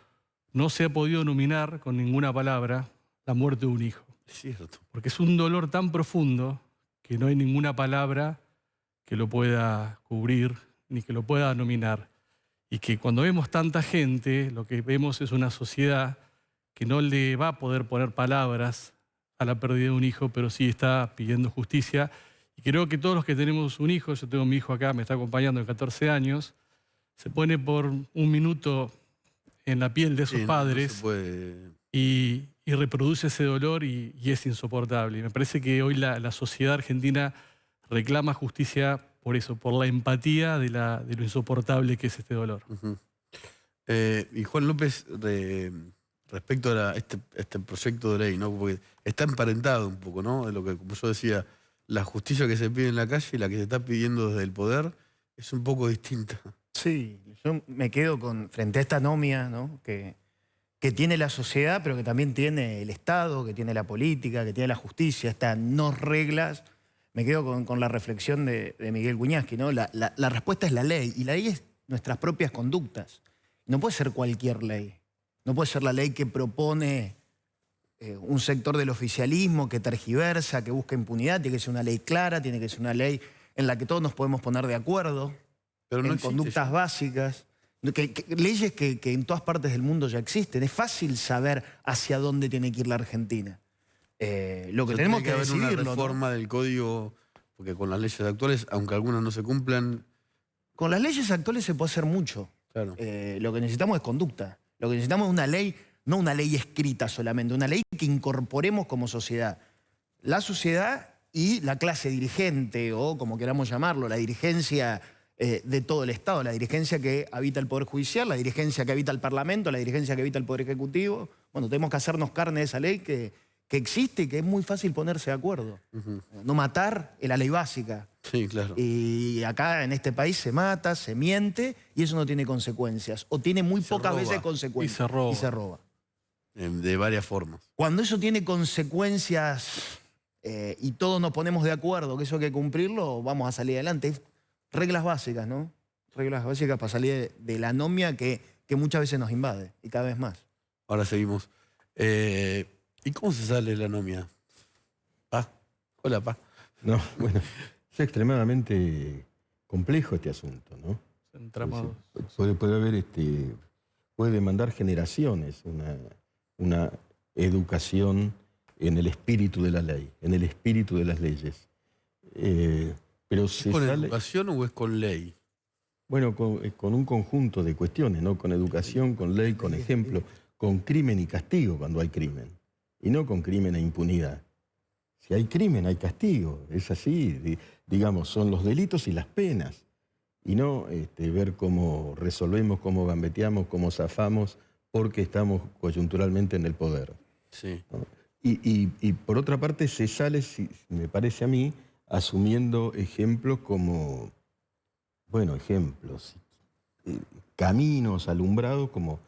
no se ha podido nominar con ninguna palabra la muerte de un hijo. Es cierto. Porque es un dolor tan profundo que no hay ninguna palabra que lo pueda cubrir ni que lo pueda nominar. Y que cuando vemos tanta gente, lo que vemos es una sociedad que no le va a poder poner palabras a la pérdida de un hijo, pero sí está pidiendo justicia. Y creo que todos los que tenemos un hijo, yo tengo mi hijo acá, me está acompañando de 14 años, se pone por un minuto en la piel de esos Sí, padres no se puede. y reproduce ese dolor y es insoportable. Y me parece que hoy la sociedad argentina reclama justicia por eso, por la empatía de lo insoportable que es este dolor. Ujú. Y Juan López, respecto a este proyecto de ley, ¿no? Porque está emparentado un poco, ¿no? De lo que, como yo decía, la justicia que se pide en la calle y la que se está pidiendo desde el poder es un poco distinta. Sí, yo me quedo frente a esta anomia, ¿no? que tiene la sociedad, pero que también tiene el Estado, que tiene la política, que tiene la justicia, estas no reglas. Me quedo con la reflexión de Miguel Wiñaski, ¿no? La respuesta es la ley, y la ley es nuestras propias conductas. No puede ser cualquier ley. No puede ser la ley que propone un sector del oficialismo, que tergiversa, que busca impunidad. Tiene que ser una ley clara, tiene que ser una ley en la que todos nos podemos poner de acuerdo, Pero no en existe conductas ya. básicas. Leyes que en todas partes del mundo ya existen. Es fácil saber hacia dónde tiene que ir la Argentina. Lo que O sea, tenemos tiene que haber una decidirlo, ¿no? reforma del código, porque con las leyes actuales, aunque algunas no se cumplan, Con las leyes actuales se puede hacer mucho. claro. Lo que necesitamos es conducta. Lo que necesitamos es una ley, no una ley escrita solamente, una ley que incorporemos como sociedad. La sociedad y la clase dirigente, o como queramos llamarlo, la dirigencia de todo el Estado, la dirigencia que habita el Poder Judicial, la dirigencia que habita el Parlamento, la dirigencia que habita el Poder Ejecutivo. Bueno, tenemos que hacernos carne de esa ley que existe y que es muy fácil ponerse de acuerdo. Ujú. No matar es la ley básica. Sí, claro. Y acá en este país se mata, se miente y eso no tiene consecuencias. O tiene muy Se pocas roba. veces consecuencias. Y se roba. De varias formas. Cuando eso tiene consecuencias y todos nos ponemos de acuerdo que eso hay que cumplirlo, vamos a salir adelante. Reglas básicas, ¿no? Reglas básicas para salir de la anomia que muchas veces nos invade y cada vez más. Ahora seguimos. ¿Y cómo se sale de la anomia? Pa. Hola, Pa. No, bueno, es extremadamente complejo este asunto, ¿no? Entramados. Puede haber, puede demandar generaciones una educación en el espíritu de la ley, en el espíritu de las leyes. Pero ¿Es se con sale, educación o es con ley? bueno, con un conjunto de cuestiones, ¿no? Con educación, con ley, con ejemplo, con crimen y castigo cuando hay crimen, y no con crimen e impunidad. Si hay crimen, hay castigo, es así, digamos, son los delitos y las penas, y no ver cómo resolvemos, cómo gambeteamos, cómo zafamos, porque estamos coyunturalmente en el poder, Sí. ¿no? Y por otra parte se sale, me parece a mí, asumiendo ejemplos como, bueno, ejemplos, caminos alumbrados como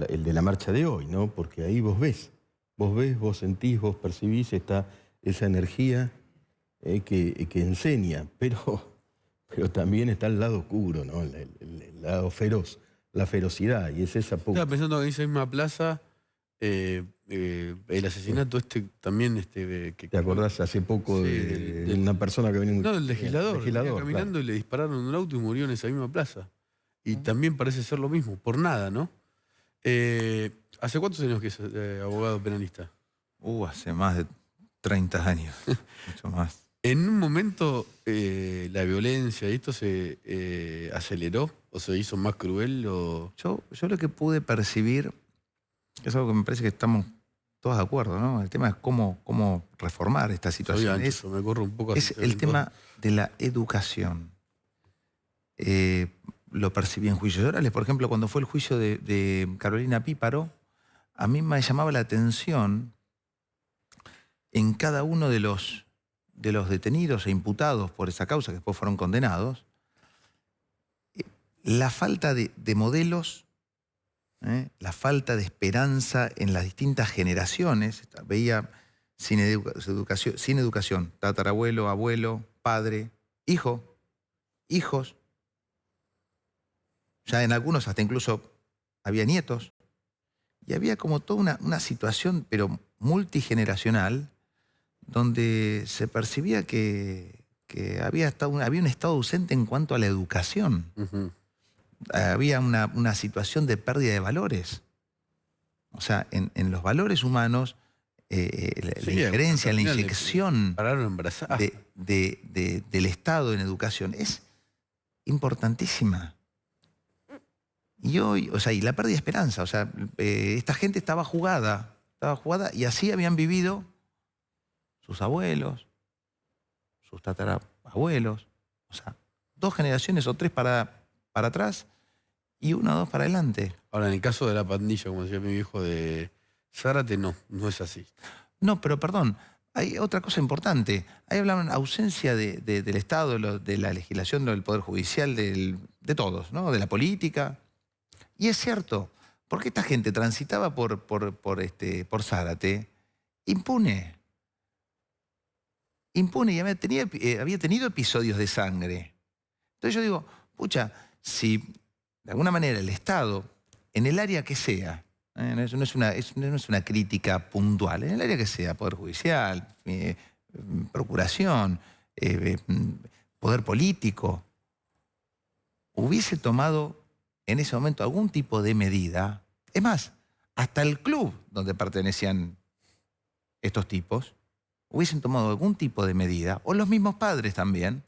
el de la marcha de hoy, ¿no? Porque ahí vos ves, vos sentís, vos percibís esa energía que enseña, pero también está el lado oscuro, ¿no? El lado feroz, la ferocidad, y es esa Estaba pensando que en esa misma plaza, el asesinato también... ¿Te acordás hace poco Sí, de una persona que venía... No, del legislador. Venía claro. caminando y le dispararon en un auto y murió en esa misma plaza. Y también parece ser lo mismo, por nada, ¿no? ¿Hace cuántos años que es abogado penalista? Hace más de 30 años, mucho más. ¿En un momento la violencia y esto se aceleró o se hizo más cruel? O... Yo lo que pude percibir, es algo que me parece que estamos todos de acuerdo, ¿no? El tema es cómo reformar esta Soy situación. ancho, me corro un poco Es así, el tema de la educación. Lo percibí en juicios orales. Por ejemplo, cuando fue el juicio de Carolina Píparo, a mí me llamaba la atención en cada uno de los detenidos e imputados por esa causa, que después fueron condenados, la falta de modelos, la falta de esperanza en las distintas generaciones. Veía sin educación, tatarabuelo, abuelo, padre, hijo, hijos. Ya en algunos hasta incluso había nietos. Y había como toda una situación, pero multigeneracional, donde se percibía que había un estado ausente en cuanto a la educación. Ujú. Había una situación de pérdida de valores. O sea, en los valores humanos, la injerencia, la inyección Pararon embarazadas. del Estado en educación es importantísima. Y hoy, o sea, y la pérdida de esperanza, o sea, esta gente estaba jugada y así habían vivido sus abuelos, sus tatarabuelos, o sea, 2 generaciones o 3 para atrás y 1 o 2 para adelante. Ahora, en el caso de la pandilla, como decía mi viejo de Zárate, no es así. No, pero perdón, hay otra cosa importante. Ahí hablaban ausencia del Estado, de la legislación, del Poder Judicial, de todos, ¿no? De la política. Y es cierto, porque esta gente transitaba por Zárate impune. Impune y había tenido episodios de sangre. Entonces yo digo, pucha, si de alguna manera el Estado, en el área que sea, no es una crítica puntual, en el área que sea, Poder Judicial, Procuración, Poder Político, hubiese tomado en ese momento algún tipo de medida, es más, hasta el club donde pertenecían estos tipos, hubiesen tomado algún tipo de medida, o los mismos padres también,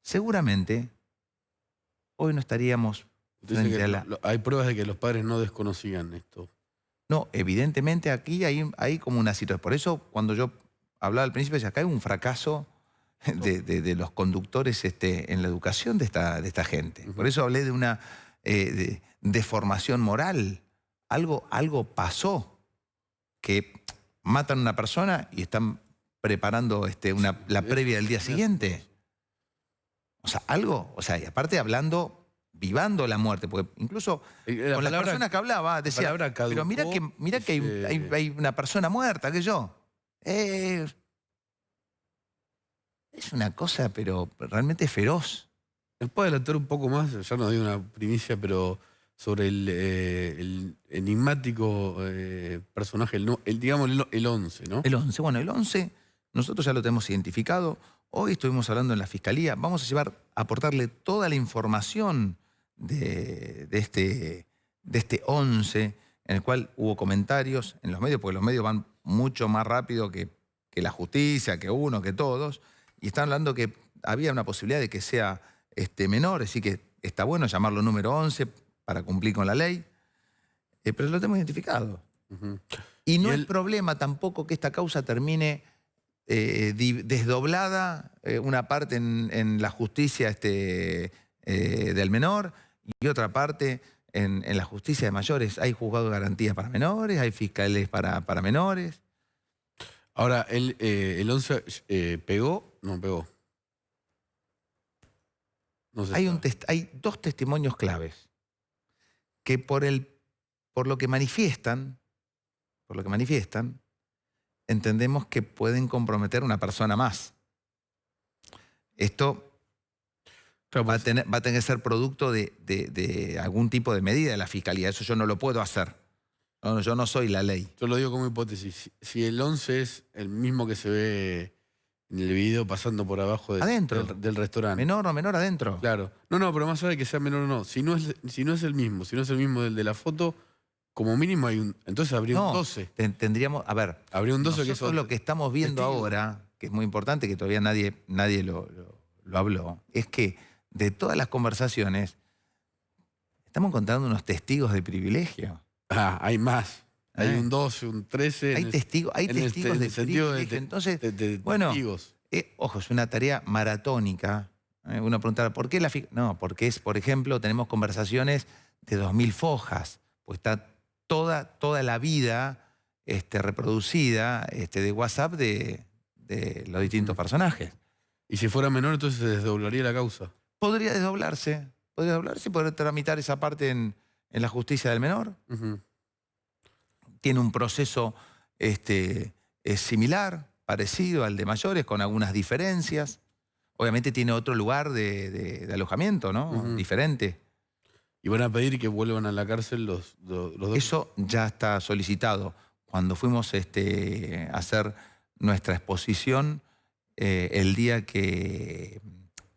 seguramente hoy no estaríamos frente a la... Hay pruebas de que los padres no desconocían esto. No, evidentemente aquí hay como una situación. Por eso cuando yo hablaba al principio, decía, acá hay un fracaso de los conductores en la educación de esta gente. Por eso hablé de una deformación moral. Algo pasó, que matan a una persona y están preparando la previa del día siguiente. O sea, y aparte vivando la muerte, porque incluso con la persona que hablaba decía, pero mira que hay una persona muerta, que yo. Es una cosa, pero realmente feroz. ¿Me puede adelantar un poco más? Ya no digo una primicia, pero sobre el enigmático personaje, digamos el 11, ¿no? El 11, bueno, el 11 nosotros ya lo tenemos identificado. Hoy estuvimos hablando en la Fiscalía. Vamos a aportarle toda la información de este 11, en el cual hubo comentarios en los medios, porque los medios van mucho más rápido que la justicia, que uno, que todos, y están hablando que había una posibilidad de que sea menor, así que está bueno llamarlo número 11 para cumplir con la ley, pero lo tenemos identificado. Y no es problema tampoco que esta causa termine desdoblada, una parte en la justicia del menor y otra parte en la justicia de mayores. Hay juzgados de garantía para menores, hay fiscales para menores. Ahora, el 11 ¿pegó? No pegó. No sé. Hay 2 testimonios claves que por lo que manifiestan, entendemos que pueden comprometer a una persona más. Esto va a tener que ser producto de algún tipo de medida de la Fiscalía. Eso yo no lo puedo hacer. No, yo no soy la ley. Yo lo digo como hipótesis. Si el 11 es el mismo que se ve en el video pasando por abajo del restaurante. Menor o menor adentro. Claro. No, pero más allá de que sea menor o no. Si no es el mismo del de la foto, como mínimo hay un... Entonces habría un 12. Tendríamos... A ver, habría un 12 nosotros que es otro. Lo que estamos viendo ahora, que es muy importante, que todavía nadie lo habló, es que de todas las conversaciones estamos encontrando unos testigos de privilegio. Hay más. Hay un 12, un 13. Hay testigos de privilegio. Entonces, bueno, ojo, es una tarea maratónica. Uno preguntará, ¿por qué la FIC? No, porque por ejemplo, tenemos conversaciones de 2000 fojas. Pues está toda la vida reproducida de WhatsApp de los distintos personajes. Y si fuera menor, entonces se desdoblaría la causa. Podría desdoblarse y poder tramitar esa parte en la justicia del menor. Tiene un proceso similar, parecido al de mayores, con algunas diferencias. Obviamente tiene otro lugar de alojamiento, ¿no? Diferente. Y van a pedir que vuelvan a la cárcel los dos. Eso ya está solicitado. Cuando fuimos a hacer nuestra exposición, el día que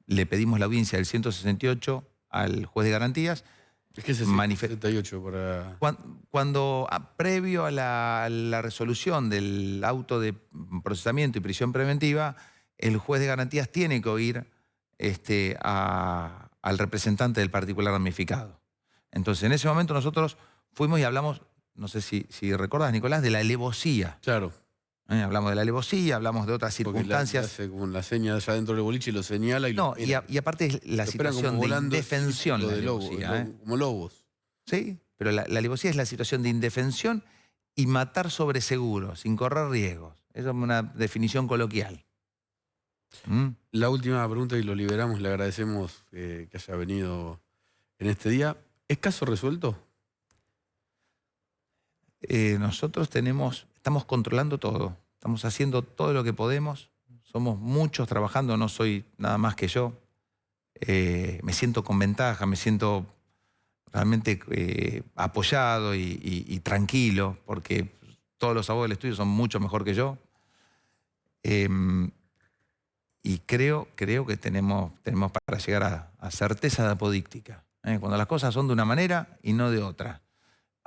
le pedimos la audiencia del 168 al juez de garantías, Es que ese 78 para... Cuando previo a la resolución del auto de procesamiento y prisión preventiva, el juez de garantías tiene que oír al representante del particular damnificado. Entonces, en ese momento nosotros fuimos y hablamos, no sé si recordás, Nicolás, de la alevosía. Claro. Hablamos de la alevosía, hablamos de otras Porque circunstancias. hace como la seña allá dentro del boliche y lo señala y No, lo mira. y aparte es la Lo esperan situación como de volando indefensión. de La lobo, alevosía, como lobos. Sí, pero la alevosía es la situación de indefensión y matar sobre seguro, sin correr riesgos. Esa es una definición coloquial. La última pregunta y lo liberamos, le agradecemos que haya venido en este día. ¿Es caso resuelto? Nosotros estamos controlando todo, estamos haciendo todo lo que podemos, somos muchos trabajando, no soy nada más que yo. Me siento con ventaja, me siento realmente apoyado y tranquilo, porque todos los abogados del estudio son mucho mejor que yo. Y creo que tenemos para llegar a certeza de apodíctica. Cuando las cosas son de una manera y no de otra.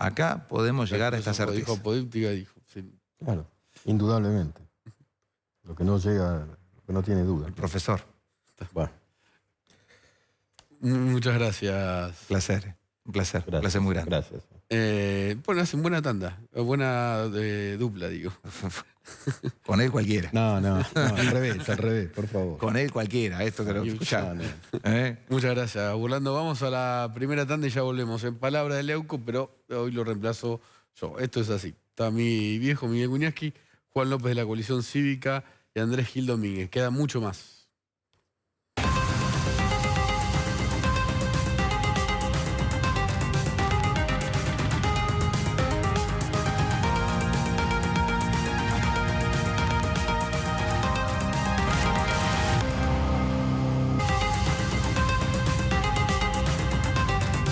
Acá podemos llegar a esta certeza. Dijo apodíptica, dijo. Sí. Claro, indudablemente. Lo que no llega, lo que no tiene duda. El profesor. Bueno, Muchas gracias. Placer, un placer. gracias. Un placer muy grande. Gracias. Bueno, hacen buena tanda, buena dupla, digo. Con él cualquiera. No, al revés, por favor. Con él cualquiera, esto que lo escuchamos. Muchas gracias, Burlando. Vamos a la primera tanda y ya volvemos. En palabra de Leuco, pero hoy lo reemplazo yo. Esto es así. Está mi viejo Miguel Guñasqui, Juan López de la Coalición Cívica y Andrés Gil Domínguez. Queda mucho más.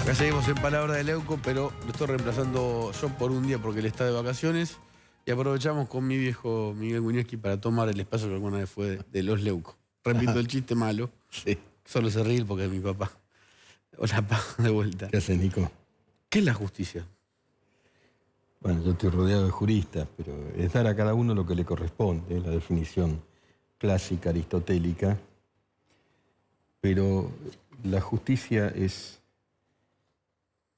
Acá seguimos en Palabra de Leuco, pero lo estoy reemplazando yo por un día porque él está de vacaciones y aprovechamos con mi viejo Miguel Guñasqui para tomar el espacio que alguna vez fue de los Leucos. Repito el chiste malo, Sí. solo se ríe porque es mi papá. Hola, pa, de vuelta. ¿Qué haces, Nico? ¿Qué es la justicia? Bueno, yo estoy rodeado de juristas, pero es dar a cada uno lo que le corresponde, la definición clásica aristotélica. Pero la justicia es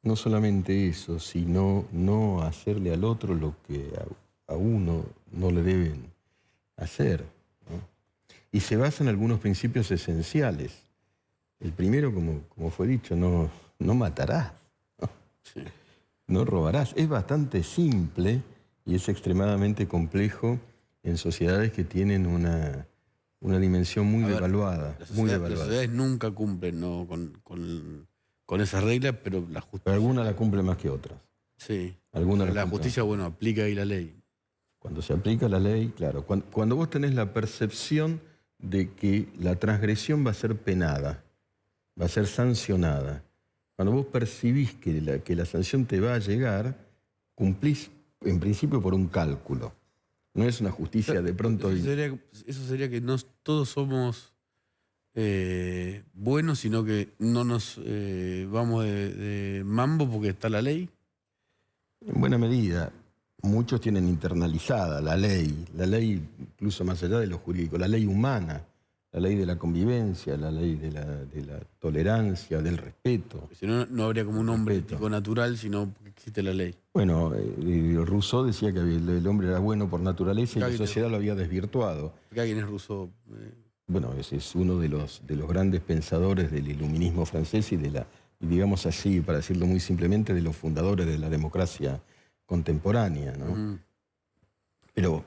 no solamente eso, sino no hacerle al otro lo que a uno no le deben hacer, ¿no? Y se basa en algunos principios esenciales. El primero, como fue dicho, no matarás, ¿no? Sí. No robarás. Es bastante simple y es extremadamente complejo en sociedades que tienen una dimensión muy A ver, devaluada. Muy Las devaluada. sociedades nunca cumplen, ¿no? con esas reglas, pero la justicia... Pero algunas la cumplen más que otras. Sí. Algunas Pero la la cumplen. justicia, bueno, aplica ahí la ley. Cuando se aplica la ley, claro. Cuando vos tenés la percepción de que la transgresión va a ser penada, va a ser sancionada, cuando vos percibís que la sanción te va a llegar, cumplís en principio por un cálculo. No es una justicia de pronto... Eso sería que no todos somos buenos, sino que no nos vamos de mambo porque está la ley. En buena medida, muchos tienen internalizada la ley incluso más allá de lo jurídico, la ley humana, la ley de la convivencia, la ley de la tolerancia, del respeto. Porque si no, no habría como un hombre Respeto. ético natural, sino porque existe la ley. Bueno, Rousseau decía que el hombre era bueno por naturaleza y la Cáguete. sociedad lo había desvirtuado. Acá alguien es ruso. Bueno, ese es uno de los grandes pensadores del iluminismo francés y digamos así, para decirlo muy simplemente, de los fundadores de la democracia contemporánea, ¿no? Pero,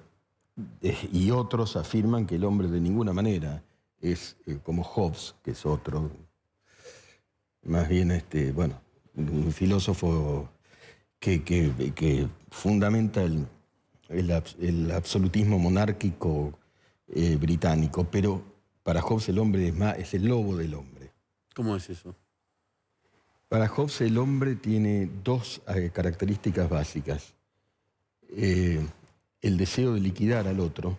y otros afirman que el hombre de ninguna manera es como Hobbes, que es otro, más bien, un filósofo que fundamenta el absolutismo monárquico británico, pero para Hobbes el hombre es el lobo del hombre. ¿Cómo es eso? Para Hobbes el hombre tiene dos características básicas. El deseo de liquidar al otro,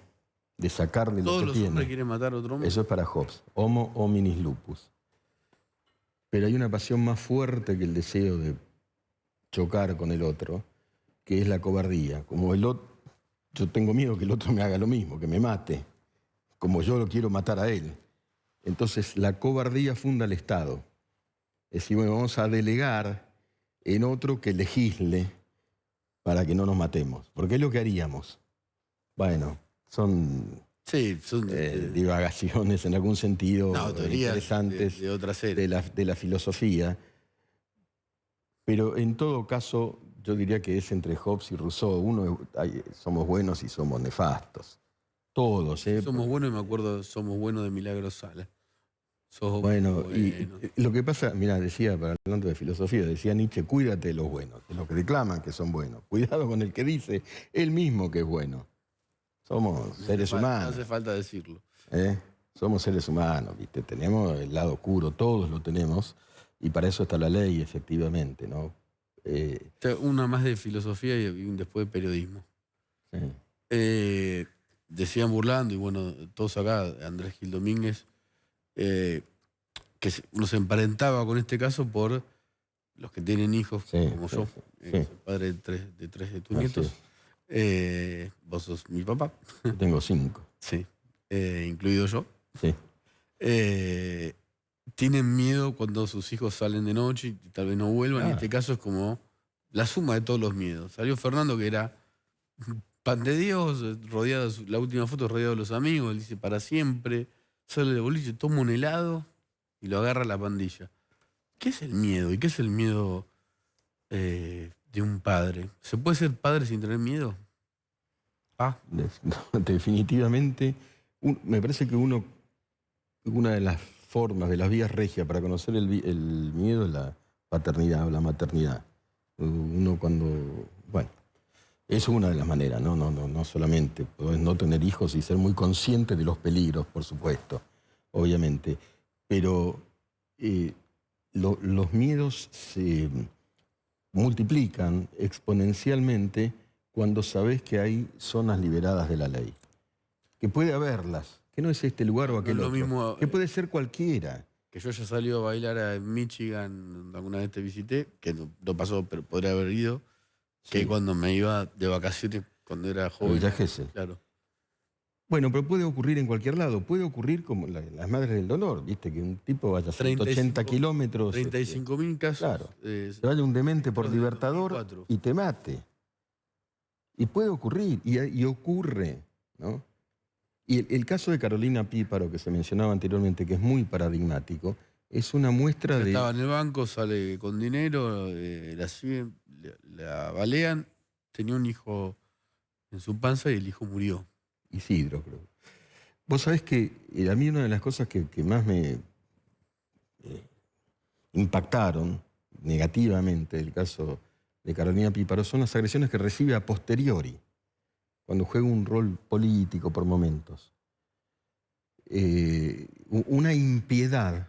de sacarle lo Todos que los tiene. hombres quieren matar a otro hombre. Eso es para Hobbes. Homo hominis lupus. pero hay una pasión más fuerte que el deseo de chocar con el otro, que es la cobardía. Como el otro, yo tengo miedo que el otro me haga lo mismo, que me mate, como yo lo quiero matar a él. Entonces la cobardía funda el Estado. Es decir, bueno, vamos a delegar en otro que legisle para que no nos matemos. Porque es lo que haríamos. Bueno, son Sí, son divagaciones en algún sentido teorías interesantes de otra serie. de la filosofía. Pero en todo caso, yo diría que es entre Hobbes y Rousseau. Somos buenos y somos nefastos. Todos, ¿eh? Somos buenos, y me acuerdo, somos buenos de Milagros Sala. Sos Bueno, bueno. y lo que pasa, mira, decía, para hablando de filosofía, decía Nietzsche, cuídate de los buenos, de los que declaman que son buenos. Cuidado con el que dice él mismo que es bueno. Somos seres humanos. No hace falta decirlo. Somos seres humanos, ¿viste? Tenemos el lado oscuro, todos lo tenemos, y para eso está la ley, efectivamente, ¿no? Una más de filosofía y después de periodismo. Sí. Decían burlando, y bueno, todos acá, Andrés Gil Domínguez, que uno se emparentaba con este caso por los que tienen hijos, Sí, como sí, yo, sí. soy padre de tres de tus Así nietos. Vos sos mi papá. Yo tengo 5. Sí, incluido yo. Sí. Tienen miedo cuando sus hijos salen de noche y tal vez no vuelvan. Y en Ah. este caso es como la suma de todos los miedos. Salió Fernando, que era pan de Dios, rodeado, la última foto rodeado de los amigos, él dice para siempre, sale de boliche, toma un helado y lo agarra la pandilla. ¿Qué es el miedo? ¿Y qué es el miedo de un padre? ¿Se puede ser padre sin tener miedo? Definitivamente, me parece que una de las formas, de las vías regias para conocer el miedo es la paternidad o la maternidad. Uno cuando, bueno, es una de las maneras, no solamente podés no tener hijos y ser muy consciente de los peligros, por supuesto, obviamente, pero los miedos se multiplican exponencialmente cuando sabés que hay zonas liberadas de la ley, que puede haberlas, que no es este lugar o aquel No es otro, lo mismo, que puede ser cualquiera. Que yo ya salió a bailar en Michigan, alguna vez te visité, que no pasó, pero podría haber ido, que Sí. cuando me iba de vacaciones, cuando era joven. Villa Gesell. Claro. Bueno, pero puede ocurrir en cualquier lado. Puede ocurrir como las madres del dolor, ¿viste? Que un tipo vaya a 180 kilómetros. 35.000 casos. Claro. Se vaya un demente por desde Libertador 2004. y te mate. Y puede ocurrir, y ocurre, ¿no? Y el caso de Carolina Píparo, que se mencionaba anteriormente, que es muy paradigmático, es una muestra de... Estaba en el banco, sale con dinero, la siguen, la balean, tenía un hijo en su panza y el hijo murió. Isidro, creo. Vos sabés que a mí una de las cosas que más me impactaron negativamente del caso de Carolina Píparo son las agresiones que recibe a posteriori, cuando juega un rol político por momentos. Una impiedad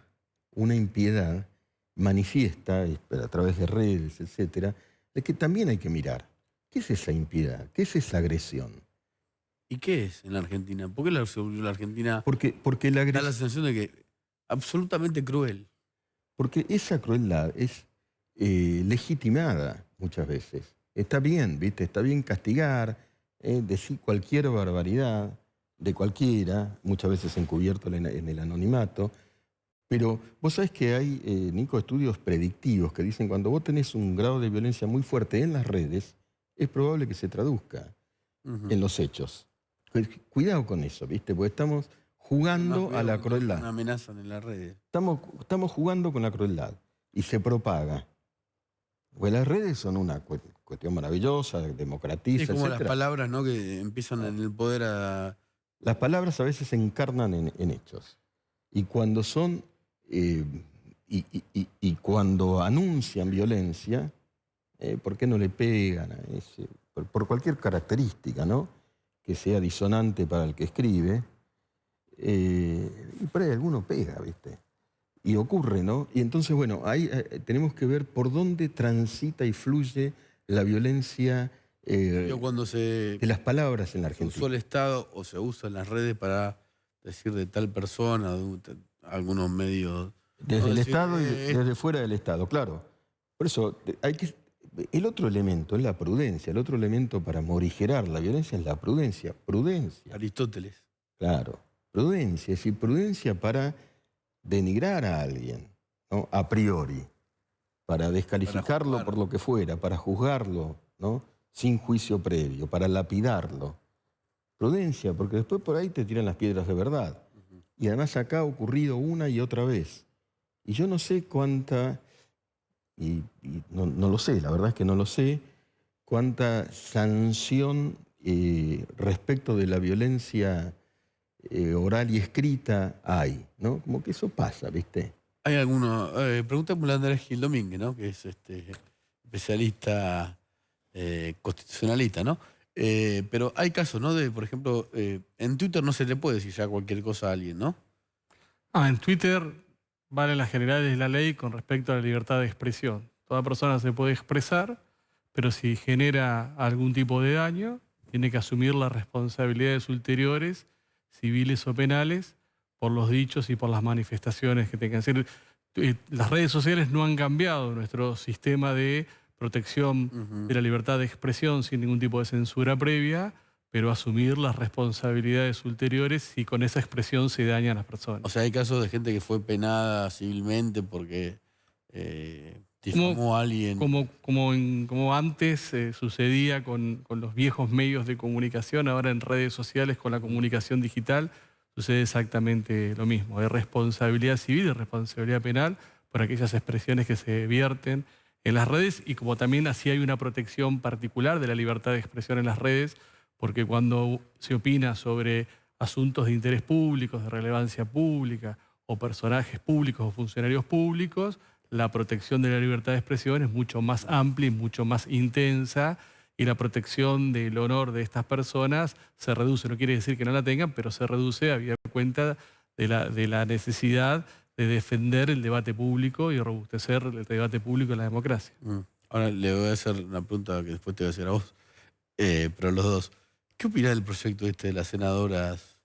manifiesta a través de redes, etcétera, de que también hay que mirar. ¿Qué es esa impiedad? ¿Qué es esa agresión? ¿Y qué es en la Argentina? ¿Por qué la Argentina Porque la da agresión... la sensación de que absolutamente cruel? Porque esa crueldad es legitimada muchas veces. Está bien, ¿viste? Está bien castigar, decir cualquier barbaridad de cualquiera, muchas veces encubierto en el anonimato. Pero vos sabés que hay, Nico, estudios predictivos que dicen cuando vos tenés un grado de violencia muy fuerte en las redes, es probable que se traduzca en los hechos. Cuidado con eso, ¿viste? Porque estamos jugando a la crueldad. Una amenaza en las redes. Estamos jugando con la crueldad y se propaga. Pues las redes son una cuestión maravillosa, democratiza, Es como etcétera. las palabras, ¿no? Que empiezan en el poder a... Las palabras a veces se encarnan en hechos. Y cuando son... y cuando anuncian violencia, ¿por qué no le pegan a ese? Por cualquier característica, ¿no? Que sea disonante para el que escribe. Y por ahí alguno pega, ¿viste? Y ocurre, ¿no? Y entonces, bueno, ahí tenemos que ver por dónde transita y fluye la violencia cuando de las palabras en la se Argentina. usó el Estado o se usa en las redes para decir de tal persona, algunos medios Desde No el decir, Estado y desde fuera del Estado, claro. Por eso hay que... El otro elemento es la prudencia. El otro elemento para morigerar la violencia es la prudencia. Prudencia. Aristóteles. Claro. Prudencia. Es decir, prudencia para denigrar a alguien, ¿no? A priori. Para descalificarlo juzgar. por lo que fuera. Para juzgarlo, ¿no? Sin juicio previo. Para lapidarlo. Prudencia, porque después por ahí te tiran las piedras de verdad. Y además acá ha ocurrido una y otra vez. Y yo no sé cuánta... Y no lo sé, la verdad es que no lo sé, cuánta sanción respecto de la violencia oral y escrita hay, ¿no? Como que eso pasa, ¿viste? Hay algunos, preguntémosle a Andrés Gil Domínguez, ¿no? Que es especialista constitucionalista, ¿no? Pero hay casos, ¿no? De, por ejemplo, en Twitter no se le puede decir ya cualquier cosa a alguien, ¿no? En Twitter valen las generales de la ley con respecto a la libertad de expresión. Toda persona se puede expresar, pero si genera algún tipo de daño, tiene que asumir las responsabilidades ulteriores, civiles o penales, por los dichos y por las manifestaciones que tengan. Es decir, las redes sociales no han cambiado nuestro sistema de protección de la libertad de expresión sin ningún tipo de censura previa, pero asumir las responsabilidades ulteriores si con esa expresión se dañan las personas. O sea, hay casos de gente que fue penada civilmente porque difamó a alguien. Como antes sucedía con los viejos medios de comunicación, ahora en redes sociales con la comunicación digital, sucede exactamente lo mismo. Hay responsabilidad civil y responsabilidad penal por aquellas expresiones que se vierten en las redes, y como también así hay una protección particular de la libertad de expresión en las redes, porque cuando se opina sobre asuntos de interés público, de relevancia pública, o personajes públicos o funcionarios públicos, la protección de la libertad de expresión es mucho más amplia y mucho más intensa, y la protección del honor de estas personas se reduce. No quiere decir que no la tengan, pero se reduce habida cuenta de la necesidad de defender el debate público y robustecer el debate público en la democracia. Ahora le voy a hacer una pregunta que después te voy a hacer a vos, pero los dos. ¿Qué opinás del proyecto de las senadoras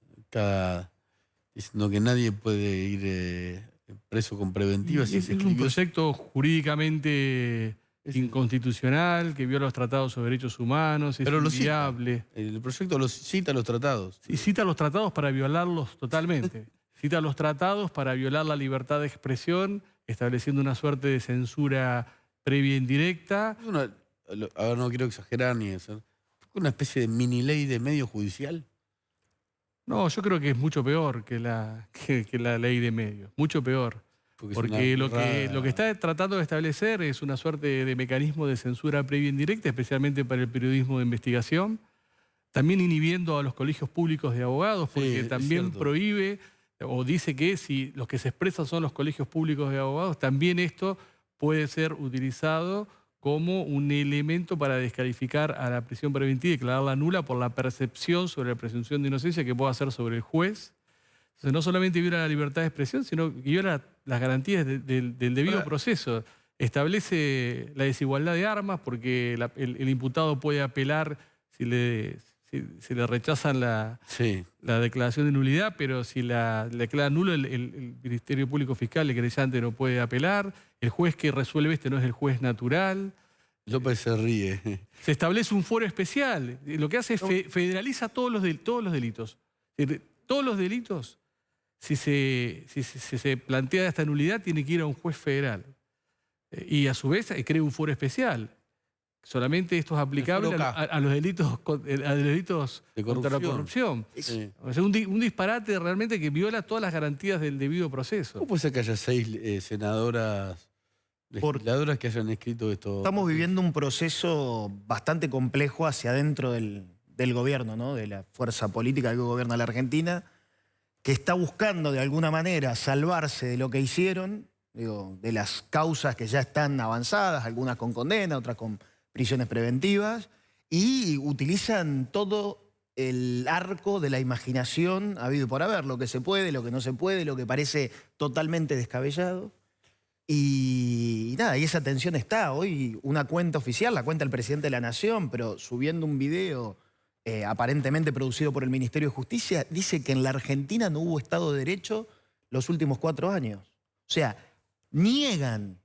diciendo que nadie puede ir preso con preventiva? Es un proyecto jurídicamente inconstitucional, que viola los tratados sobre derechos humanos, es inviable. El proyecto cita los tratados. Y cita los tratados para violarlos totalmente. Cita los tratados para violar la libertad de expresión, estableciendo una suerte de censura previa e indirecta. Ahora no quiero exagerar ni eso. ¿Una especie de mini ley de medio judicial? No, yo creo que es mucho peor que la ley de medios, mucho peor. Porque lo que está tratando de establecer es una suerte de mecanismo de censura previa e indirecta, especialmente para el periodismo de investigación, también inhibiendo a los colegios públicos de abogados, porque también prohíbe o dice que si los que se expresan son los colegios públicos de abogados, también esto puede ser utilizado como un elemento para descalificar a la prisión preventiva y declararla nula por la percepción sobre la presunción de inocencia que pueda hacer sobre el juez. Entonces, no solamente viola la libertad de expresión, sino que viola las garantías del debido proceso. Establece la desigualdad de armas porque el imputado puede apelar si le rechazan la declaración de nulidad, pero si la declara nulo el Ministerio Público Fiscal, el querellante, no puede apelar. El juez que resuelve no es el juez natural. López se ríe. Se establece un foro especial. Lo que hace es federaliza todos los delitos. Todos los delitos, si se plantea esta nulidad, tiene que ir a un juez federal. Y a su vez crea un foro especial. Solamente esto es aplicable a los delitos contra la corrupción. Sí. Es un disparate realmente que viola todas las garantías del debido proceso. ¿Cómo puede ser que haya 6 senadoras, legisladoras que hayan escrito esto? Estamos viviendo un proceso bastante complejo hacia adentro del gobierno, ¿no? De la fuerza política que gobierna la Argentina, que está buscando de alguna manera salvarse de lo que hicieron, de las causas que ya están avanzadas, algunas con condena, otras con prisiones preventivas, y utilizan todo el arco de la imaginación habido y por haber, lo que se puede, lo que no se puede, lo que parece totalmente descabellado. Y nada, y esa tensión está. Hoy una cuenta oficial, la cuenta del presidente de la Nación, pero subiendo un video aparentemente producido por el Ministerio de Justicia, dice que en la Argentina no hubo Estado de Derecho los últimos 4 años. sea, niegan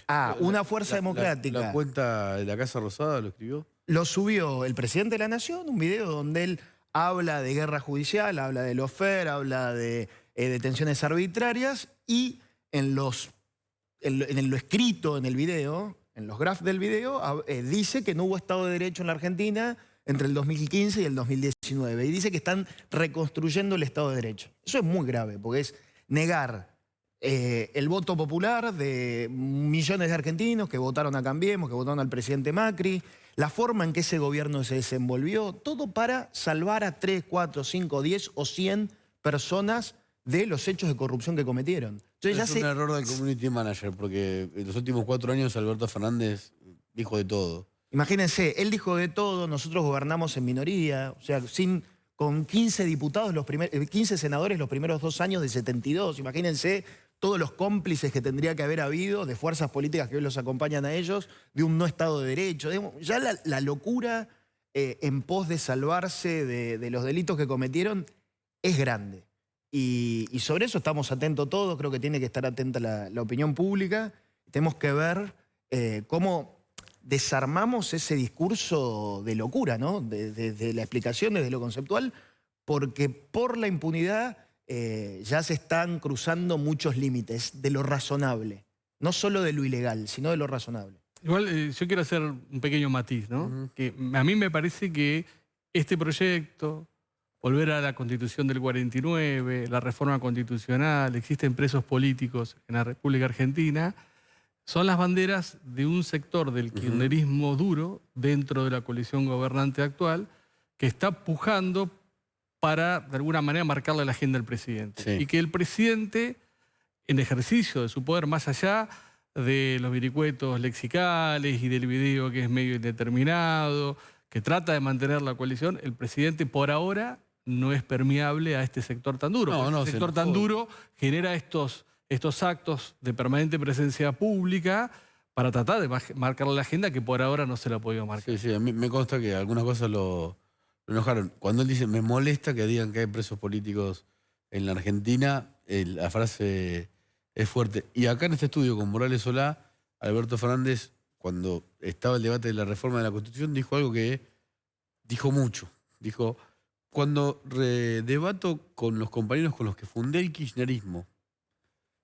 a una fuerza La democrática. cuenta de la Casa Rosada lo escribió. Lo subió el presidente de la Nación, un video donde él habla de guerra judicial, habla de lawfare, habla de detenciones arbitrarias y en lo escrito en el video, en los graphs del video, dice que no hubo Estado de Derecho en la Argentina entre el 2015 y el 2019. Y dice que están reconstruyendo el Estado de Derecho. Eso es muy grave, porque es negar el voto popular de millones de argentinos que votaron a Cambiemos, que votaron al presidente Macri, la forma en que ese gobierno se desenvolvió, todo para salvar a 3, 4, 5, 10 o 100 personas de los hechos de corrupción que cometieron. Entonces, Es un error del community manager, porque en los últimos 4 años Alberto Fernández dijo de todo. Imagínense, él dijo de todo, nosotros gobernamos en minoría, o sea, con 15 diputados, 15 senadores los primeros 2 años de 72. Imagínense todos los cómplices que tendría que haber habido de fuerzas políticas que hoy los acompañan a ellos, de un no Estado de Derecho. Ya la locura en pos de salvarse de los delitos que cometieron es grande. Y sobre eso estamos atentos todos, creo que tiene que estar atenta la opinión pública. Tenemos que ver cómo desarmamos ese discurso de locura, ¿no? Desde la explicación, desde lo conceptual, porque por la impunidad ya se están cruzando muchos límites de lo razonable. No solo de lo ilegal, sino de lo razonable. Igual yo quiero hacer un pequeño matiz, ¿no? Que a mí me parece que este proyecto, volver a la Constitución del 49, la reforma constitucional, existen presos políticos en la República Argentina, son las banderas de un sector del kirchnerismo duro dentro de la coalición gobernante actual que está pujando para, de alguna manera, marcarle la agenda al presidente. Sí. Y que el presidente, en ejercicio de su poder, más allá de los vericuetos lexicales y del video que es medio indeterminado, que trata de mantener la coalición, el presidente por ahora no es permeable a este sector tan duro. No, El sector tan duro genera estos actos de permanente presencia pública para tratar de marcarle la agenda que por ahora no se la ha podido marcar. Sí, sí, a mí me consta que algunas cosas lo enojaron. Cuando él dice, me molesta que digan que hay presos políticos en la Argentina, la frase es fuerte. Y acá en este estudio con Morales Solá, Alberto Fernández, cuando estaba el debate de la reforma de la Constitución, dijo algo que dijo mucho. Dijo, cuando debato con los compañeros con los que fundé el kirchnerismo,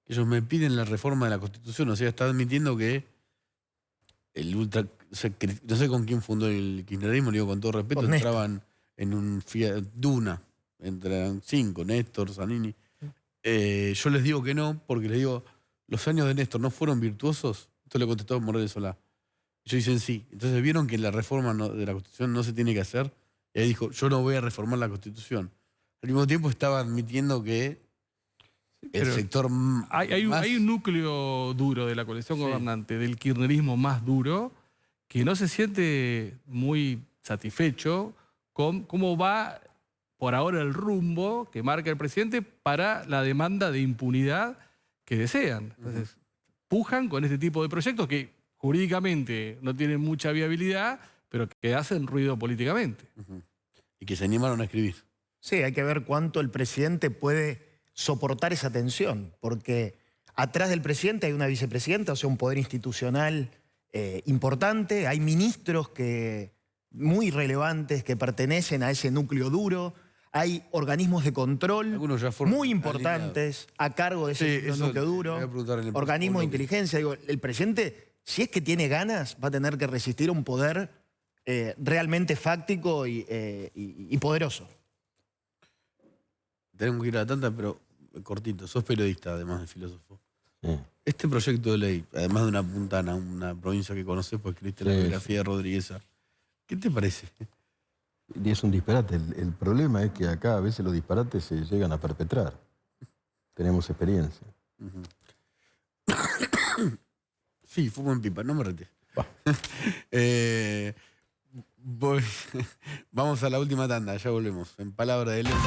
ellos me piden la reforma de la Constitución, o sea, está admitiendo que el ultra... No sé con quién fundó el kirchnerismo, digo con todo respeto, Con entraban en un Fiat Duna, entraban 5, Néstor, Zanini. Yo les digo que no, porque les digo, los años de Néstor no fueron virtuosos. Esto le contestó Morales Solá. Ellos dicen sí. Entonces vieron que la reforma de la Constitución no se tiene que hacer. Y ahí dijo, yo no voy a reformar la Constitución. Al mismo tiempo estaba admitiendo que el sector hay un núcleo duro de la coalición gobernante, del kirchnerismo más duro, que no se siente muy satisfecho con cómo va por ahora el rumbo que marca el presidente para la demanda de impunidad que desean. Entonces, pujan con este tipo de proyectos que jurídicamente no tienen mucha viabilidad, pero que hacen ruido políticamente. Y que se animaron a escribir. Sí, hay que ver cuánto el presidente puede soportar esa tensión, porque atrás del presidente hay una vicepresidenta, o sea, un poder institucional importante, hay ministros muy relevantes que pertenecen a ese núcleo duro, hay organismos de control muy importantes a cargo de ese núcleo duro, organismos de inteligencia. Digo, el presidente, si es que tiene ganas, va a tener que resistir a un poder realmente fáctico y poderoso. Tenemos que ir a tanta, pero cortito. Sos periodista, además de filósofo. Este proyecto de ley, además de una puntana, una provincia que conoces, pues escribiste la biografía de Rodríguez, ¿qué te parece? Y es un disparate. El problema es que acá a veces los disparates se llegan a perpetrar. Tenemos experiencia. Sí, fumo en pipa, no me retes. Vamos a la última tanda, ya volvemos. En palabra de elenco.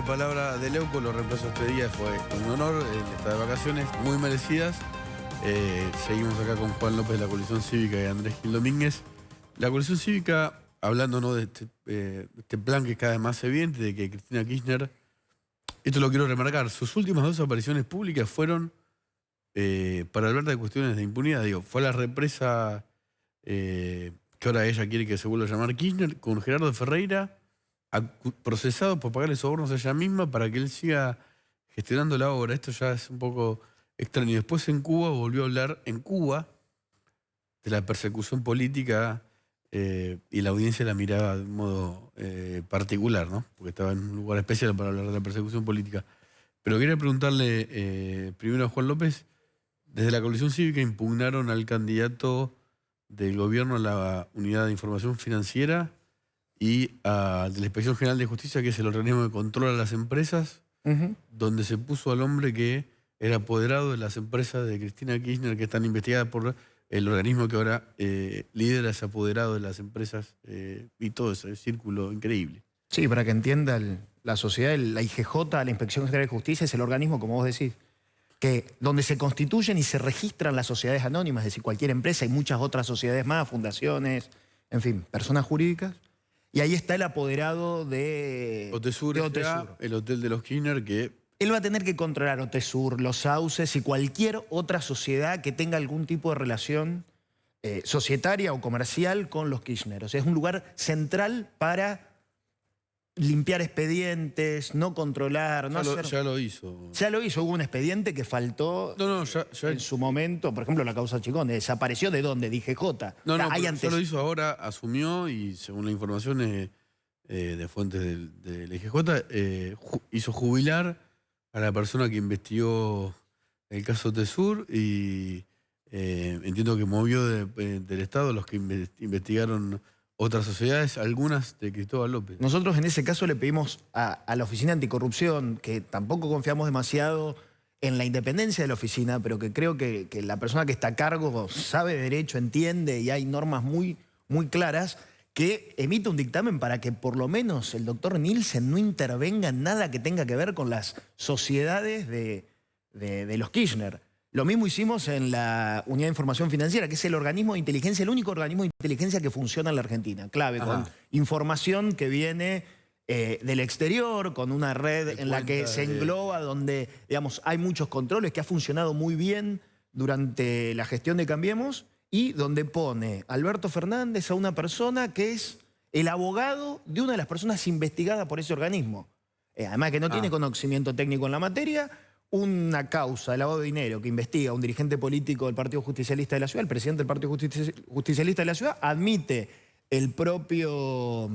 palabra de Leuco, lo reemplazo este día, fue un honor, él está de vacaciones, muy merecidas. Seguimos acá con Juan López de la Coalición Cívica y Andrés Gil Domínguez. La Coalición Cívica, hablando, ¿no?, de este plan que es cada vez más evidente, de que Cristina Kirchner, esto lo quiero remarcar, sus últimas 2 apariciones públicas fueron para hablar de cuestiones de impunidad. Digo, fue a la represa que ahora ella quiere que se vuelva a llamar Kirchner, con Gerardo Ferreira, procesado por pagarle sobornos a ella misma para que él siga gestionando la obra. Esto ya es un poco extraño. Después en Cuba volvió a hablar en Cuba de la persecución política y la audiencia la miraba de un modo particular, ¿no? Porque estaba en un lugar especial para hablar de la persecución política. Pero quería preguntarle primero a Juan López, desde la Coalición Cívica impugnaron al candidato del gobierno a la Unidad de Información Financiera y de la Inspección General de Justicia, que es el organismo que controla las empresas, donde se puso al hombre que era apoderado de las empresas de Cristina Kirchner, que están investigadas por el organismo que ahora lidera ese apoderado de las empresas y todo ese círculo increíble. Sí, para que entienda la sociedad, la IGJ, la Inspección General de Justicia, es el organismo, como vos decís, donde se constituyen y se registran las sociedades anónimas, es decir, cualquier empresa y muchas otras sociedades más, fundaciones, en fin, personas jurídicas. Y ahí está el apoderado de Otesur, el hotel de los Kirchner, que... Él va a tener que controlar Otesur, Los Sauces y cualquier otra sociedad que tenga algún tipo de relación societaria o comercial con los Kirchner. O sea, es un lugar central para limpiar expedientes, no controlar, no hacer... Ya lo hizo. Ya lo hizo, hubo un expediente que faltó ya en su momento, por ejemplo, la causa Chicón, desapareció ¿de dónde? De IGJ. Ya lo hizo ahora, asumió y según la información de fuentes del IGJ, hizo jubilar a la persona que investigó el caso Otesur y entiendo que movió del Estado los que investigaron otras sociedades, algunas de Cristóbal López. Nosotros en ese caso le pedimos a la Oficina Anticorrupción, que tampoco confiamos demasiado en la independencia de la oficina, pero que creo que la persona que está a cargo sabe de derecho, entiende y hay normas muy, muy claras, que emita un dictamen para que por lo menos el doctor Nielsen no intervenga en nada que tenga que ver con las sociedades de los Kirchner. Lo mismo hicimos en la Unidad de Información Financiera, que es el organismo de inteligencia, el único organismo de inteligencia que funciona en la Argentina. Clave, con información que viene del exterior, con una red en la que se engloba, donde, digamos, hay muchos controles, que ha funcionado muy bien durante la gestión de Cambiemos, y donde pone Alberto Fernández a una persona que es el abogado de una de las personas investigadas por ese organismo. Además que no tiene conocimiento técnico en la materia. Una causa de lavado de dinero que investiga a un dirigente político del Partido Justicialista de la Ciudad, el presidente del Partido Justicialista de la Ciudad, admite el propio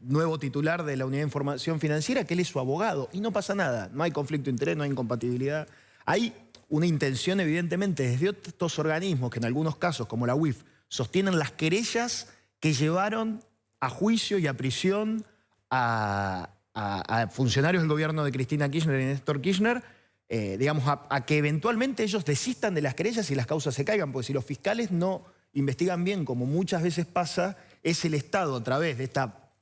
nuevo titular de la Unidad de Información Financiera que él es su abogado y no pasa nada, no hay conflicto de interés, no hay incompatibilidad. Hay una intención evidentemente desde estos organismos que en algunos casos, como la UIF, sostienen las querellas que llevaron a juicio y a prisión a funcionarios del gobierno de Cristina Kirchner y Néstor Kirchner, digamos, a que eventualmente ellos desistan de las querellas y las causas se caigan, porque si los fiscales no investigan bien, como muchas veces pasa, es el Estado a través de esta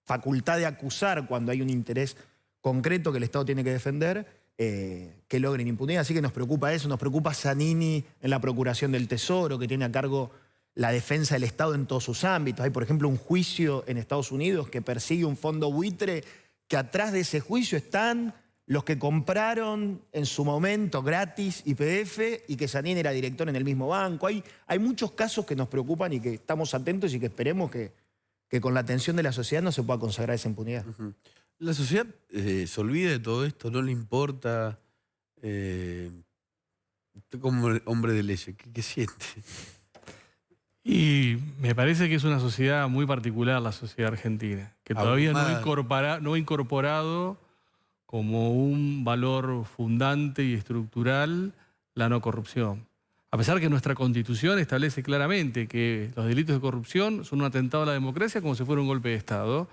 facultad de acusar cuando hay un interés concreto que el Estado tiene que defender, que logren impunidad. Así que nos preocupa eso, nos preocupa Zanini en la Procuración del Tesoro, que tiene a cargo la defensa del Estado en todos sus ámbitos. Hay, por ejemplo, un juicio en Estados Unidos que persigue un fondo buitre, que atrás de ese juicio están los que compraron en su momento gratis YPF y que Zanini era director en el mismo banco. Hay muchos casos que nos preocupan y que estamos atentos y que esperemos que con la atención de la sociedad no se pueda consagrar esa impunidad. La sociedad se olvida de todo esto, no le importa. Usted como hombre de leyes, ¿qué siente? Y me parece que es una sociedad muy particular, la sociedad argentina, que todavía no ha incorporado como un valor fundante y estructural la no corrupción. A pesar que nuestra Constitución establece claramente que los delitos de corrupción son un atentado a la democracia como si fuera un golpe de Estado,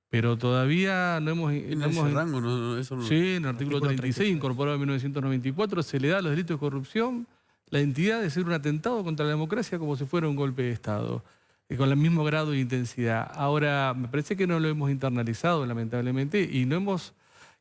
pero todavía no hemos... ¿En ese rango? Sí, en el artículo 36, incorporado en 1994, se le da a los delitos de corrupción la entidad de ser un atentado contra la democracia como si fuera un golpe de Estado, con el mismo grado de intensidad. Ahora, me parece que no lo hemos internalizado, lamentablemente, y no hemos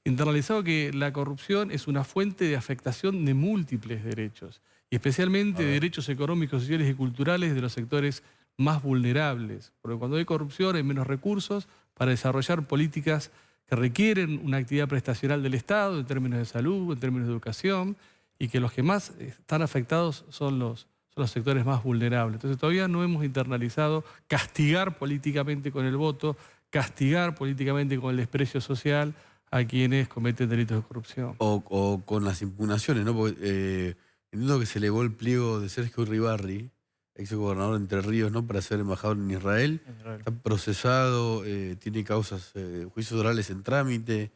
internalizado que la corrupción es una fuente de afectación de múltiples derechos, y especialmente de derechos económicos, sociales y culturales de los sectores más vulnerables. Porque cuando hay corrupción hay menos recursos para desarrollar políticas que requieren una actividad prestacional del Estado en términos de salud, en términos de educación, y que los que más están afectados son los sectores más vulnerables. Entonces todavía no hemos internalizado castigar políticamente con el voto, castigar políticamente con el desprecio social a quienes cometen delitos de corrupción. O con las impugnaciones, ¿no? Porque entiendo que se elevó el pliego de Sergio Uribarri, ex gobernador de Entre Ríos, ¿no? Para ser embajador en Israel. Está procesado, tiene causas, juicios orales en trámite,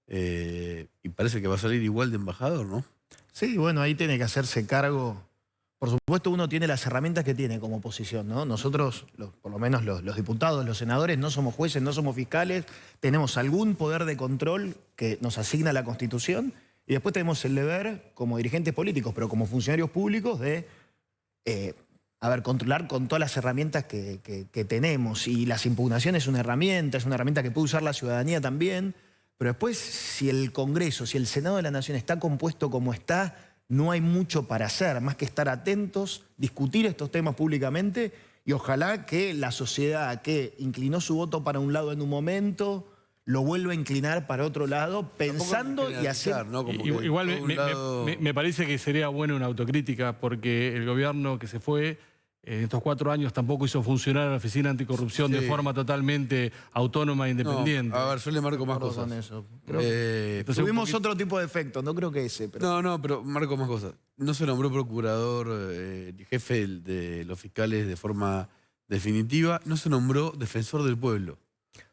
y parece que va a salir igual de embajador, ¿no? Sí, bueno, ahí tiene que hacerse cargo. Por supuesto, uno tiene las herramientas que tiene como oposición, ¿no? Nosotros, por lo menos los diputados, los senadores, no somos jueces, no somos fiscales, tenemos algún poder de control que nos asigna la Constitución, y después tenemos el deber, como dirigentes políticos, pero como funcionarios públicos, de controlar con todas las herramientas que tenemos. Y las impugnaciones es una herramienta que puede usar la ciudadanía también, pero después, si el Congreso, si el Senado de la Nación está compuesto como está, no hay mucho para hacer, más que estar atentos, discutir estos temas públicamente, y ojalá que la sociedad que inclinó su voto para un lado en un momento lo vuelva a inclinar para otro lado, pensando y hacer... ¿no? Como Igual que me parece que sería buena una autocrítica, porque el gobierno que se fue en estos 4 años tampoco hizo funcionar la Oficina Anticorrupción de forma totalmente autónoma e independiente. No, a ver, yo le marco más cosas. Con eso. Entonces, Tuvimos otro tipo de efecto, no creo que ese. Pero... No, pero marco más cosas. No se nombró procurador, jefe de los fiscales de forma definitiva. No se nombró defensor del pueblo.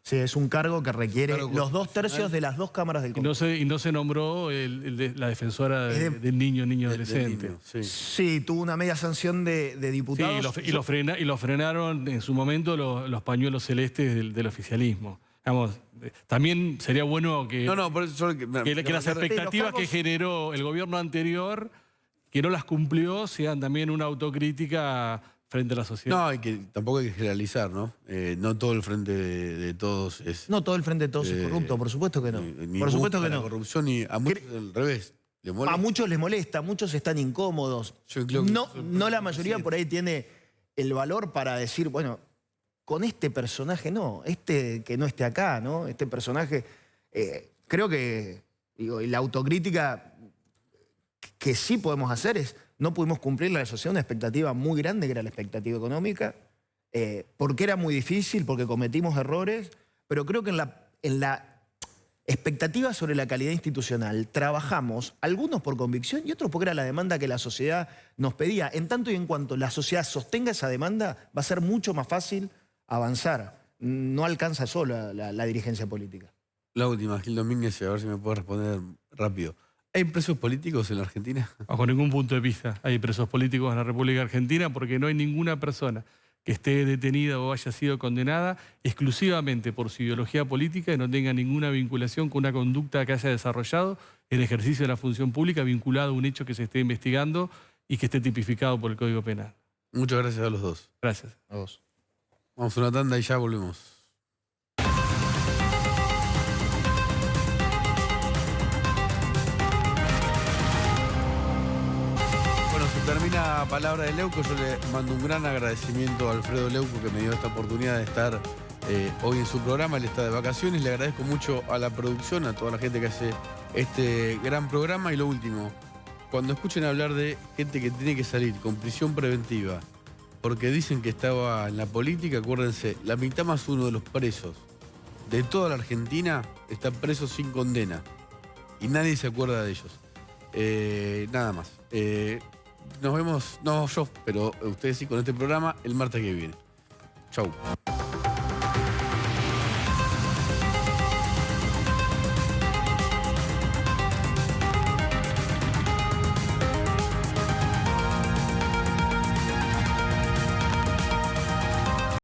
Sí, es un cargo que requiere Cargo los 2/3 de las 2 cámaras del y Congreso. no se nombró la defensora del niño adolescente. Del niño, sí. Sí, tuvo una media sanción de diputados. Sí, y lo frenaron en su momento los pañuelos celestes del oficialismo. Digamos, también sería bueno que, Por eso que las expectativas que generó el gobierno anterior, que no las cumplió, sean también una autocrítica frente a la sociedad. No, y que tampoco hay que generalizar, ¿no? No todo el frente de todos es... No todo el frente de todos es corrupto, por supuesto que no. Por supuesto que no. La corrupción, y a muchos al revés. ¿Le molesta? A muchos les molesta, muchos están incómodos. Yo creo que No la mayoría por ahí tiene el valor para decir, bueno, con este personaje no, que no esté acá, ¿no? Este personaje, creo que, digo, y la autocrítica que sí podemos hacer es, no pudimos cumplir la sociedad una expectativa muy grande, que era la expectativa económica, porque era muy difícil, porque cometimos errores, pero creo que en la expectativa sobre la calidad institucional trabajamos, algunos por convicción y otros porque era la demanda que la sociedad nos pedía. En tanto y en cuanto la sociedad sostenga esa demanda, va a ser mucho más fácil avanzar. No alcanza solo la dirigencia política. La última, Gil Domínguez, a ver si me puede responder rápido. ¿Hay presos políticos en la Argentina? Bajo ningún punto de vista hay presos políticos en la República Argentina, porque no hay ninguna persona que esté detenida o haya sido condenada exclusivamente por su ideología política y no tenga ninguna vinculación con una conducta que haya desarrollado en ejercicio de la función pública vinculado a un hecho que se esté investigando y que esté tipificado por el Código Penal. Muchas gracias a los dos. Gracias. A vos. Vamos a una tanda y ya volvemos. Termina Palabra de Leuco. Yo le mando un gran agradecimiento a Alfredo Leuco, que me dio esta oportunidad de estar hoy en su programa. Él está de vacaciones. Le agradezco mucho a la producción, a toda la gente que hace este gran programa. Y lo último, cuando escuchen hablar de gente que tiene que salir con prisión preventiva porque dicen que estaba en la política, acuérdense, la mitad más uno de los presos de toda la Argentina está preso sin condena. Y nadie se acuerda de ellos. Nada más. Nos vemos, no yo, pero ustedes sí, con este programa el martes que viene. Chau.